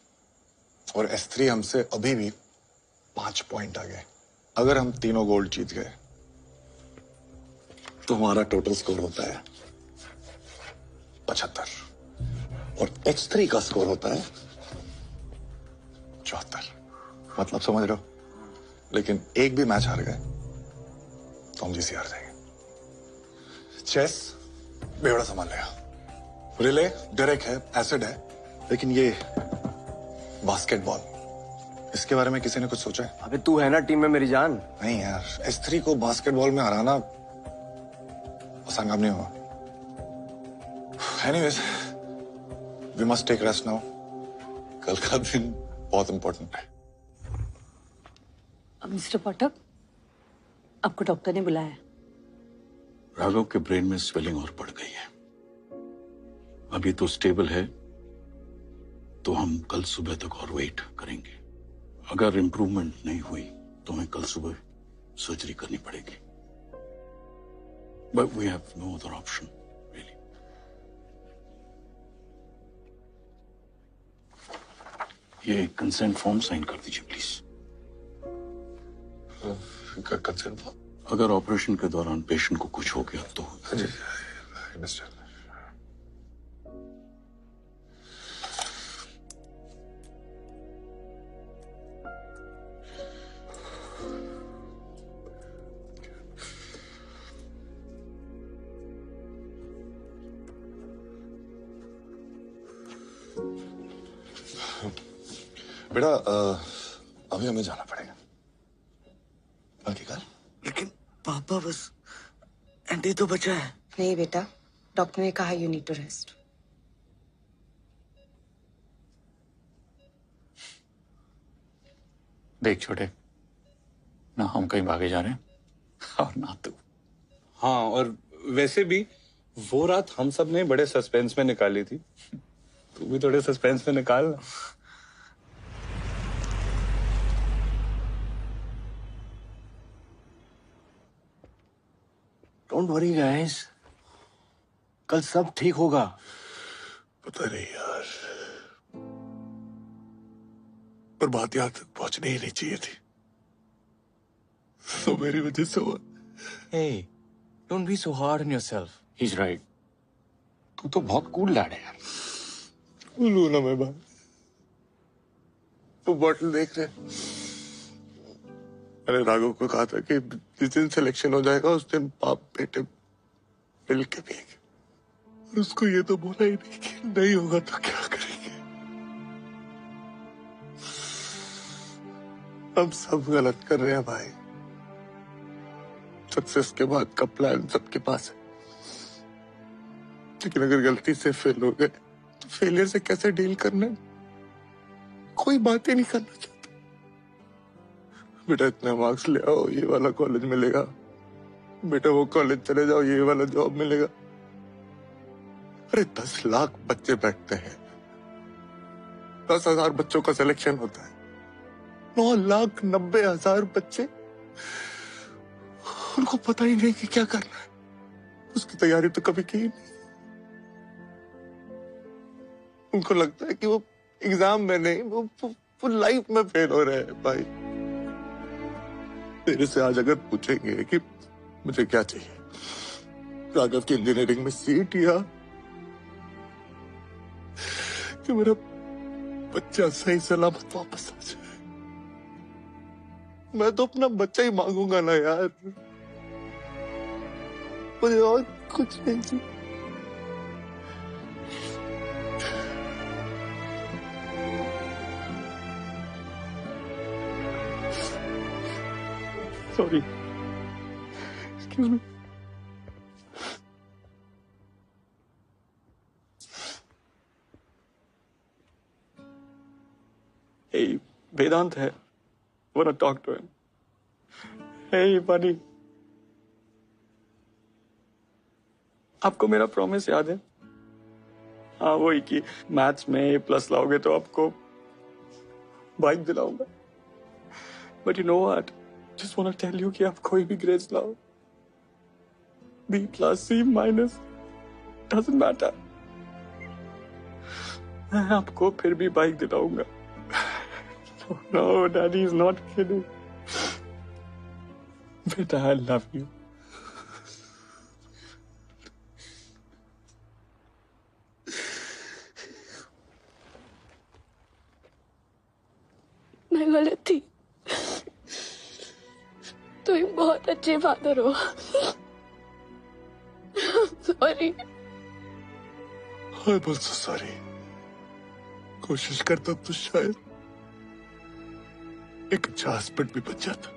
और S3 हमसे अभी भी 5 पॉइंट आगे है। अगर हम तीनों गोल्ड जीत गए तो हमारा टोटल स्कोर होता है 75 और H3 का स्कोर होता है 74। मतलब समझ रहे हो? लेकिन एक भी मैच हार गए तो हम जीसी हार जाएंगे। चेस बेवड़ा संभाल लेगा, रिले डायरेक्ट है, एसिड है, लेकिन ये बास्केटबॉल, इसके बारे में किसी ने कुछ सोचा है? अबे तू है ना टीम में मेरी जान। नहीं यार, S3 को बास्केटबॉल में हराना आसान काम नहीं होगा। Anyways, we must take rest now. कल का दिन बहुत इंपॉर्टेंट है। मिस्टर पाठक, आपको डॉक्टर ने बुलाया। राघव के ब्रेन में स्वेलिंग और बढ़ गई है। अभी तो स्टेबल है, तो हम कल सुबह तक और वेट करेंगे। अगर इंप्रूवमेंट नहीं हुई तो हमें कल सुबह सर्जरी करनी पड़ेगी। But we have no other option really. ये कंसेंट फॉर्म साइन कर दीजिए प्लीज। Consent form? अगर ऑपरेशन के दौरान पेशेंट को कुछ हो गया तो। बेटा अभी हमें जाना पड़ेगा। बाकी कल? लेकिन पापा बस एंटी तो बचा है। नहीं बेटा, डॉक्टर ने कहा यू नीड टू रेस्ट। देख छोटे, ना हम कहीं भागे जा रहे हैं और ना तू। हाँ, और वैसे भी वो रात हम सब ने बड़े सस्पेंस में निकाली थी, तू भी थोड़े सस्पेंस में निकाल ना। डोंट वरी गाइस, कल सब ठीक होगा। पता नहीं यार, पर बात यहाँ तक पहुंचनी ही नहीं चाहिए थी, तो मेरी वजह से हुआ। Hey, don't be so hard on yourself. He's right. तू तो बहुत कूल लैड है यार। लू ना मैं बात, वो बॉटल देख रहे। मैंने राघव को कहा था कि जिस दिन सिलेक्शन हो जाएगा उस दिन बाप बेटे मिल के पिएंगे, और उसको ये तो बोला ही नहीं कि नहीं होगा तो क्या करेंगे। हम सब गलत कर रहे हैं भाई। सक्सेस के बाद का प्लान सबके पास है, लेकिन अगर गलती से फेल हो गए तो फेलियर से कैसे डील करना है, कोई बात ही नहीं करना चाहता। बेटा इतने मार्क्स ले आओ, ये वाला कॉलेज मिलेगा, बेटा वो कॉलेज चले जाओ, ये वाला जॉब मिलेगा। अरे 10 लाख बच्चे बैठते हैं, 10,000 बच्चों का सिलेक्शन होता है, 9,90,000 बच्चे, उनको पता ही नहीं कि क्या करना है, उसकी तैयारी तो कभी की नहीं। उनको लगता है कि वो एग्जाम में नहीं, वो लाइफ में फेल हो रहे हैं। भाई तेरे से आज अगर पूछेंगे कि मुझे क्या चाहिए, राघव की इंजीनियरिंग में सीट या कि मेरा बच्चा सही सलामत वापस आ जाए, मैं तो अपना बच्चा ही मांगूंगा ना यार, मुझे और कुछ नहीं चाहिए। Sorry. Excuse me. Hey, Vedant है. Wanna talk to him? Hey, buddy. आपको मेरा प्रॉमिस याद है? हाँ, वही कि मैथ्स में A+ लाओगे तो आपको bike दिलाऊंगा। But you know what? Just want to tell you कि आप कोई भी ग्रेड्स लाओ, B+, C-, doesn't matter. मैं आपको फिर भी बाइक दिलाऊंगा। No daddy is not kidding. बेटा आई लव यू। मैं गलत थी। तुम बहुत अच्छे फादर हो। Sorry. I am also sorry. कोशिश करता तो शायद एक अच्छा हस्बैंड भी बन जाता।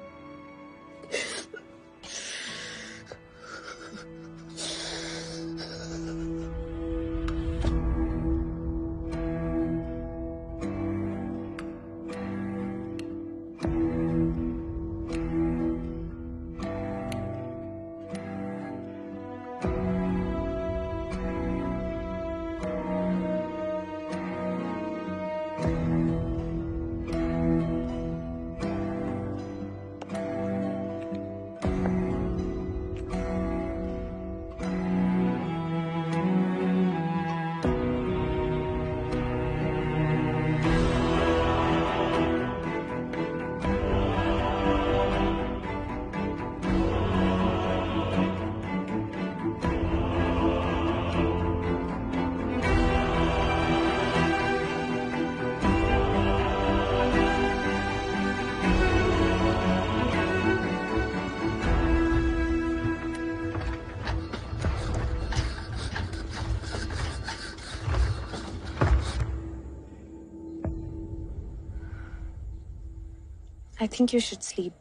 I think you should sleep.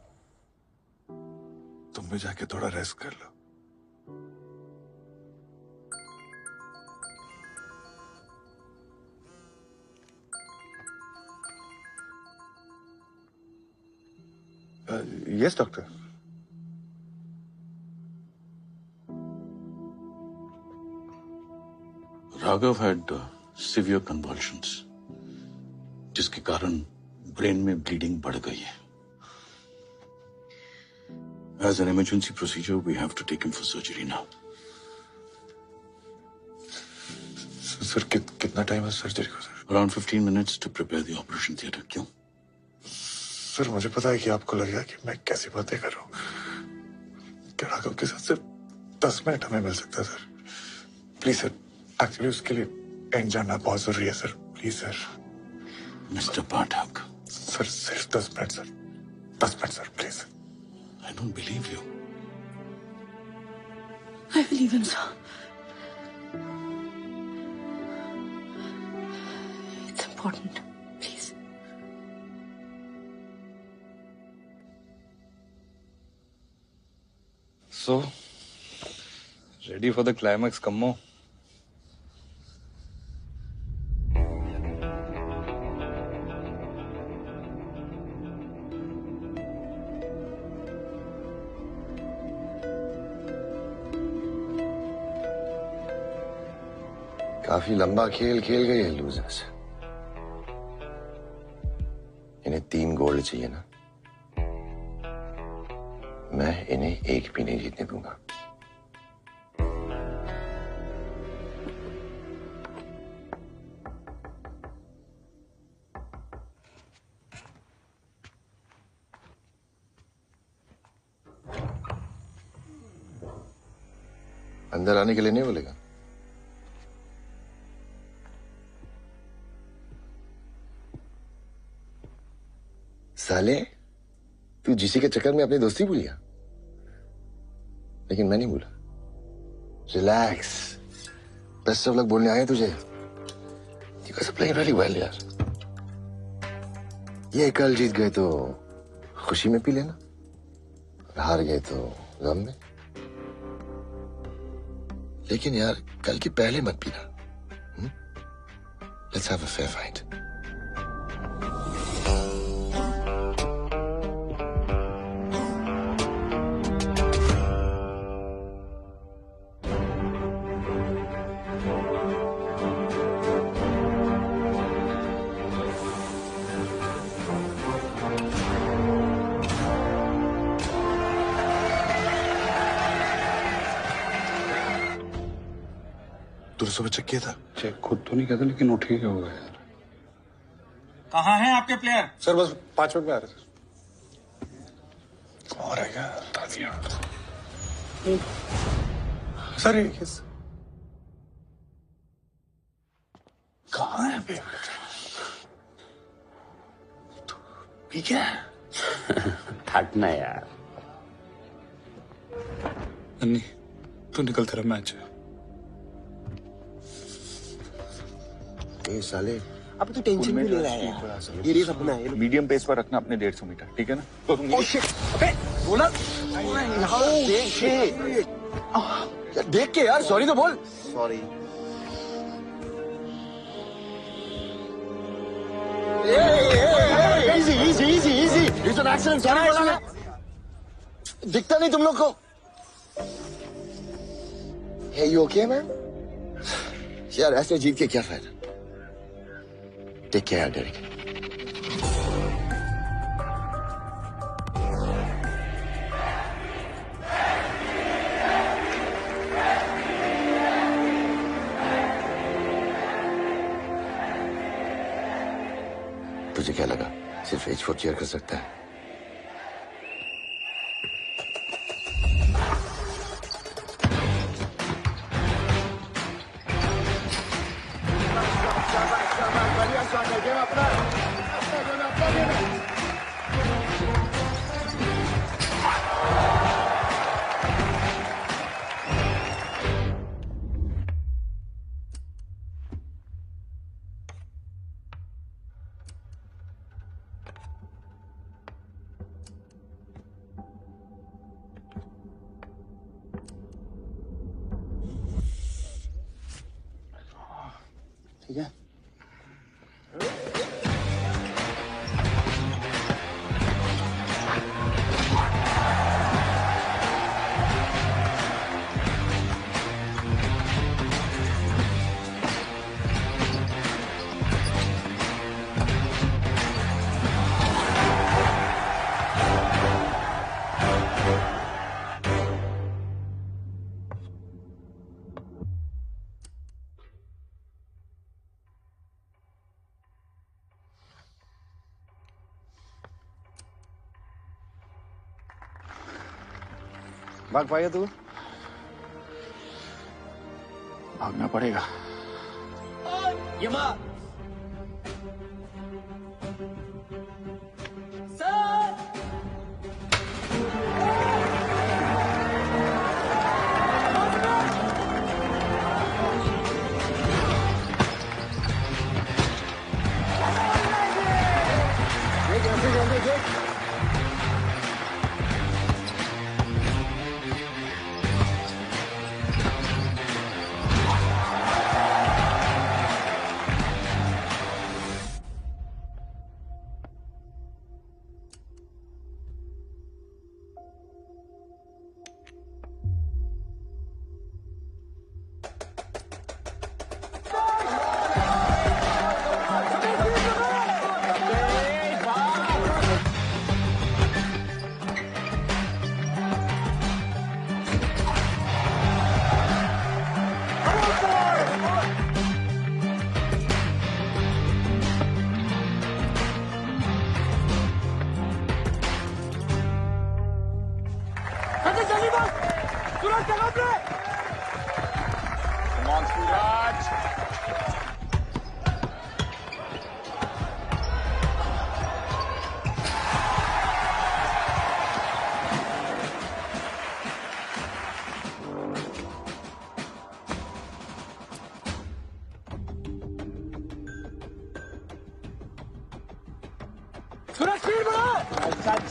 तुम भी जाके थोड़ा रेस्ट कर लो। Yes, doctor. Raghav had severe convulsions, जिसके कारण ब्रेन में ब्लीडिंग बढ़ गई है। As an emergency procedure, we have to take him for surgery now. Sir कितना टाइम है सर्जरी को sir? Around 15 minutes to prepare the operation theatre. क्यों? सर मुझे पता है कि आपको लगेगा कि मैं कैसी बातें कर रहा हूँ। क्या राघव के साथ सिर्फ 10 मिनट हमें मिल सकता है सर? प्लीज सर, एक्चुअली उसके लिए एंड जानना बहुत जरूरी है sir. Please sir. Mr. Pathak. Sir सिर्फ 10 minute sir. 10 minute sir please. I don't believe you. I believe him, sir. It's important. Please. So, ready for the climax, Kammo? काफी लंबा खेल खेल गए हैं लूजर्स। इन्हें 3 गोल्ड चाहिए ना, मैं इन्हें एक भी नहीं जीतने दूंगा। अंदर आने के लिए नहीं बोलेगा? साले, तू जीसी के चक्कर में अपनी दोस्ती भूल गया, लेकिन मैं नहीं भूला। रिलैक्स, बेस्ट ऑफ लक बोलने आए तुझे। You guys are playing really well यार। ये कल जीत गए तो खुशी में पी लेना, और हार गए तो गम में। लेकिन यार कल की पहले मत पीना। Let's have a fair fight. तूने सुबह चेक किया था? चेक खुद तो नहीं कहते, लेकिन उठ ही क्या होगा यार। कहाँ हैं आपके प्लेयर? सर बस 5 मिनट में आ रहे सर। और है क्या तालियां? सर ये कहाँ है बे? ठीक है। थकना यार। अन्नी तू निकल, तेरा मैच है। ए साले अब तू टेंशन भी ले रहा है यार। ये रेस अपना है। मीडियम पेस पर रखना अपने 150 मीटर, ठीक है ना? ओह शिट, अबे बोला देख के यार, देख के यार, सॉरी तो बोल। Sorry. Easy easy easy easy, it's an accident, sorry बोला ना। दिखता नहीं तुम लोग को? Hey, you okay, man? यार ऐसे जीत के क्या फायदा? Take care Derek. तुझे क्या लगा सिर्फ H4 चेयर कर सकता है? ठीक है। भाग पाएगा तू? भागना पड़ेगा। यमा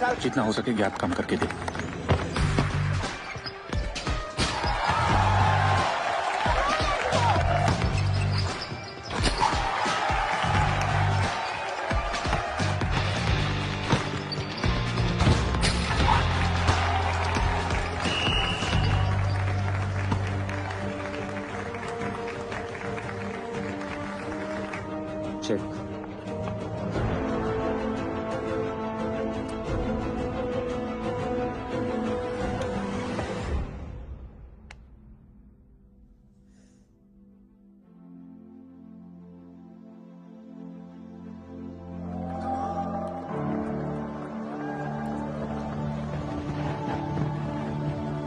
सर जितना हो सके गैप कम करके दे। चेक।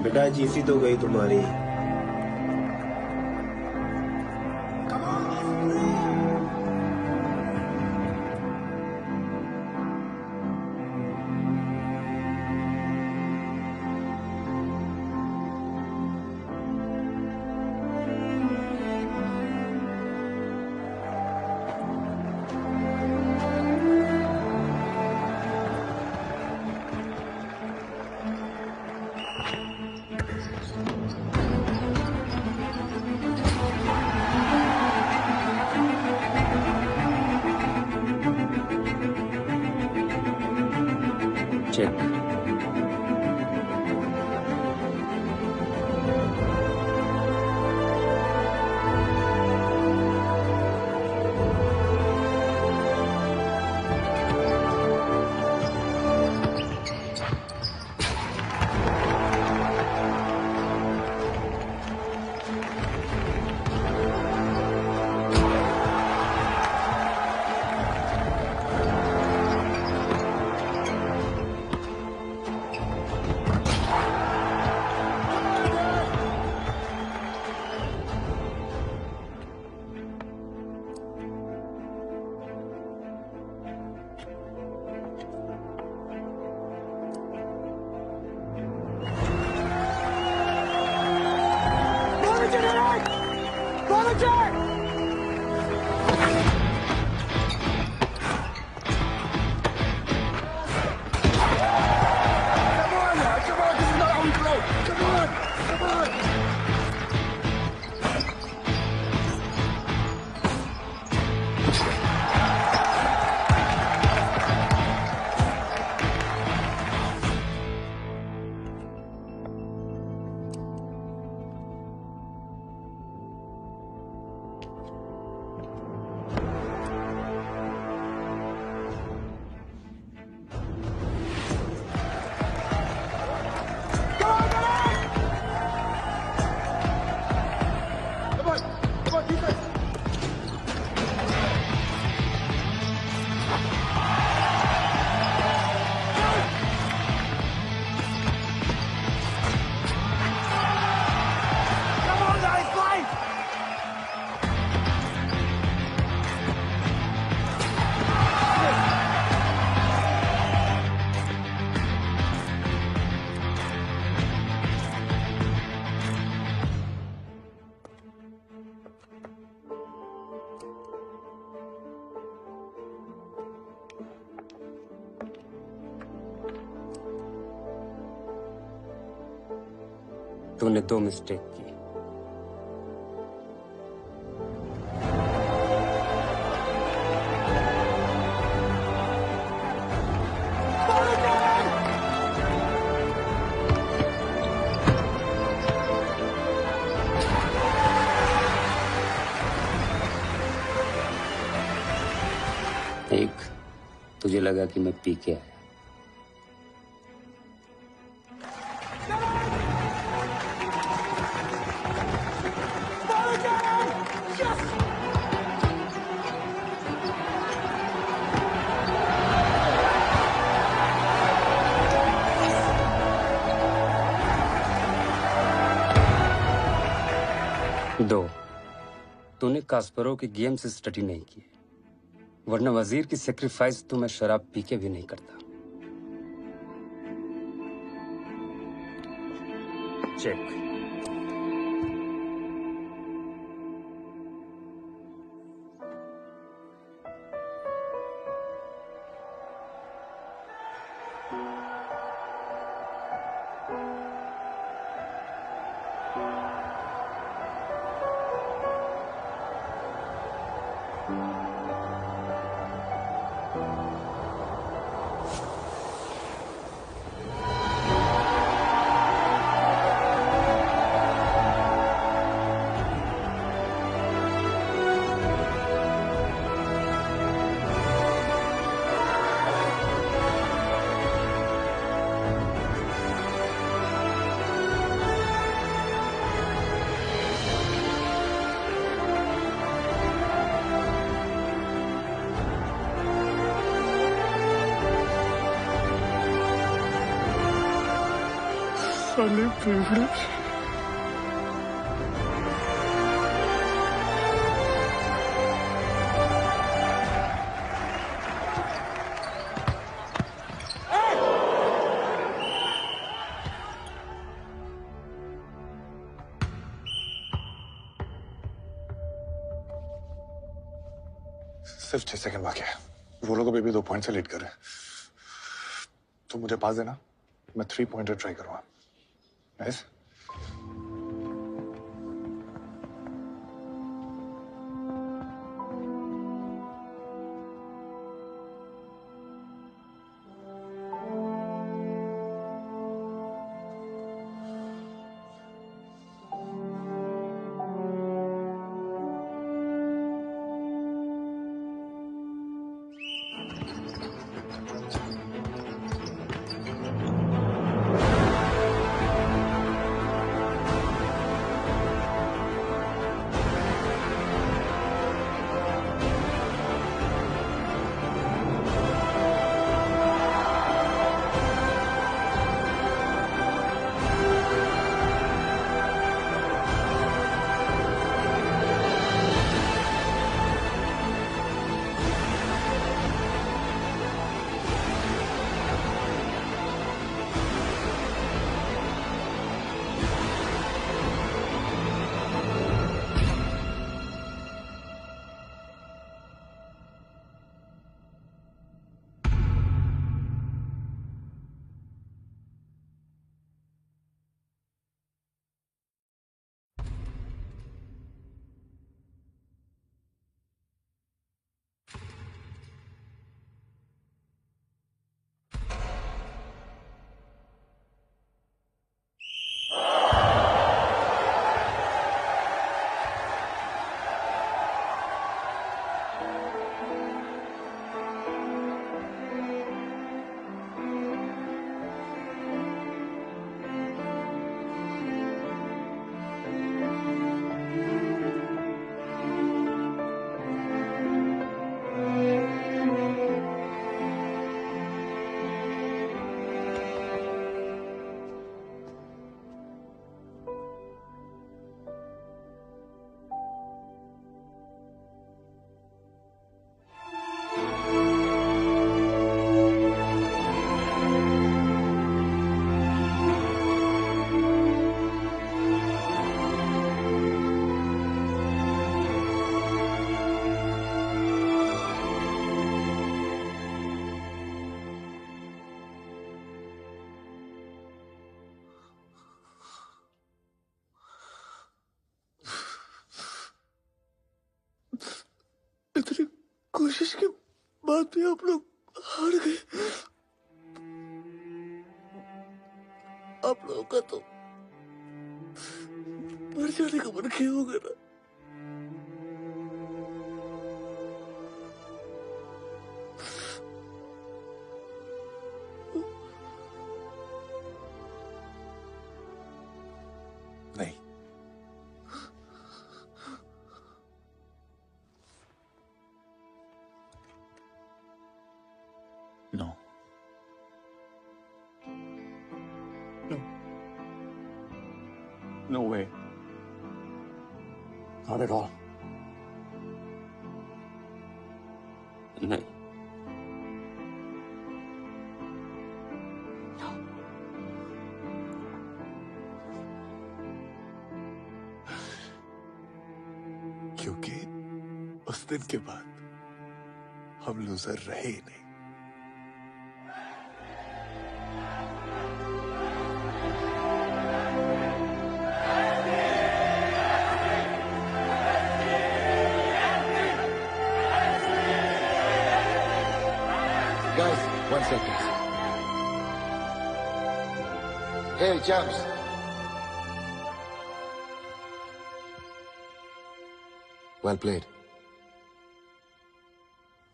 बेटा जीसी तो गई तुम्हारी। तूने 2 मिस्टेक की। एक, तुझे लगा कि मैं पी के आया। दो, तूने कास्परोव की गेम से स्टडी नहीं की, वरना वजीर की सेक्रीफाइस तो मैं शराब पी के भी नहीं करता। चेक। साले फेवरेट। सिर्फ 6 सेकंड बाकी है। वो लोग अभी भी 2 पॉइंट से लीड कर रहे हैं। तो मुझे पास देना, मैं 3 पॉइंटर ट्राई करूंगा। नाइस। इतनी कोशिश के बाद भी आप लोग हार गए। आप लोगों का तो मर जाने का मन किया होगा ना। नहीं, no no way, not at all. नहीं, क्योंकि उस दिन के बाद हम लूजर रहे ही नहीं। Guys, 1 second. Hey, champs. Well played.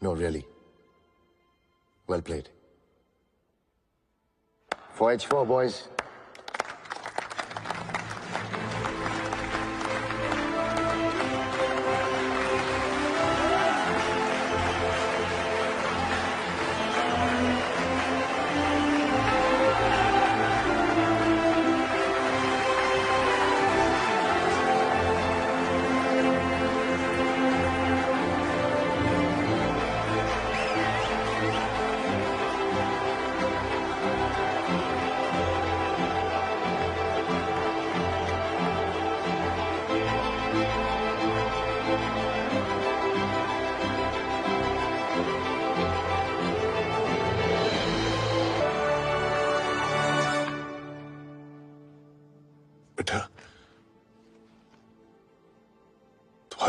No, really. Well played. 4H4, boys.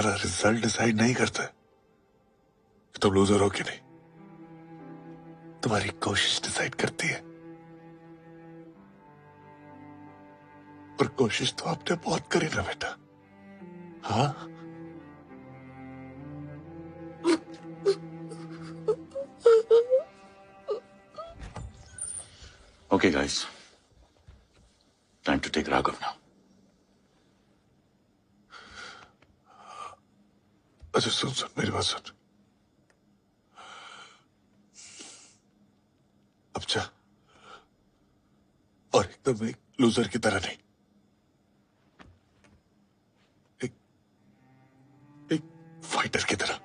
तुम्हारा रिजल्ट डिसाइड नहीं करता कि तुम लूजर हो कि नहीं, तुम्हारी कोशिश डिसाइड करती है। और कोशिश तो आपने बहुत करी ना बेटा, हाँ? Okay, guys. Time to take Raghav now. अच्छा सुन मेरी बात सुन। अब जा, और एकदम एक लूजर की तरह नहीं, एक फाइटर की तरह।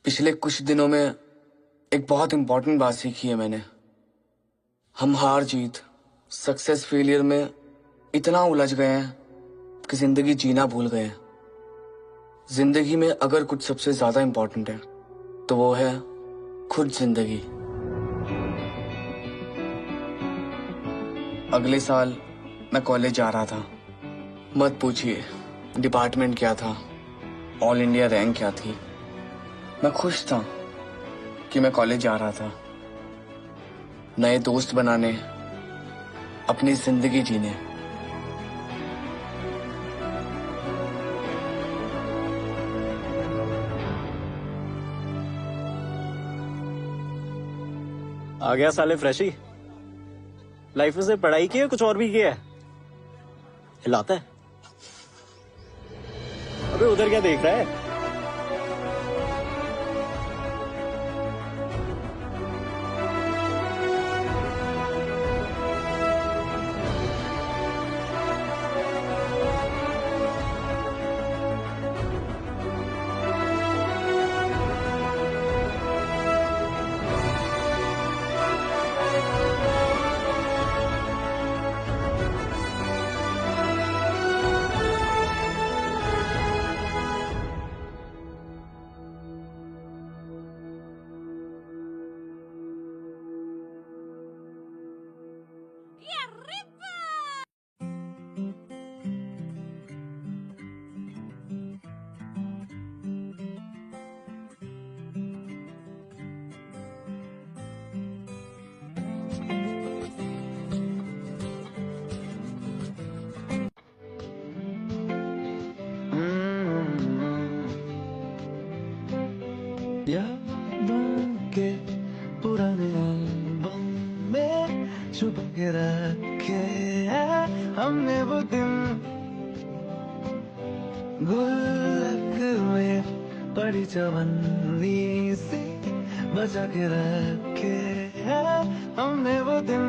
पिछले कुछ दिनों में एक बहुत इंपॉर्टेंट बात सीखी है मैंने। हम हार जीत, सक्सेस फेलियर में इतना उलझ गए हैं कि जिंदगी जीना भूल गए हैं। जिंदगी में अगर कुछ सबसे ज्यादा इंपॉर्टेंट है तो वो है खुद जिंदगी। अगले साल मैं कॉलेज जा रहा था। मत पूछिए डिपार्टमेंट क्या था, ऑल इंडिया रैंक क्या थी। मैं खुश था कि मैं कॉलेज जा रहा था, नए दोस्त बनाने, अपनी जिंदगी जीने। आ गया साले फ्रेशी। लाइफ में से पढ़ाई की है, कुछ और भी किया है? हिलाता है। अबे उधर क्या देख रहा है? यादों के पुराने एल्बम में छुपा के रखे हैं हमने वो दिन, गुल्लक में पड़ी चवन्नी सी बचा के रखे हैं हमने वो दिन।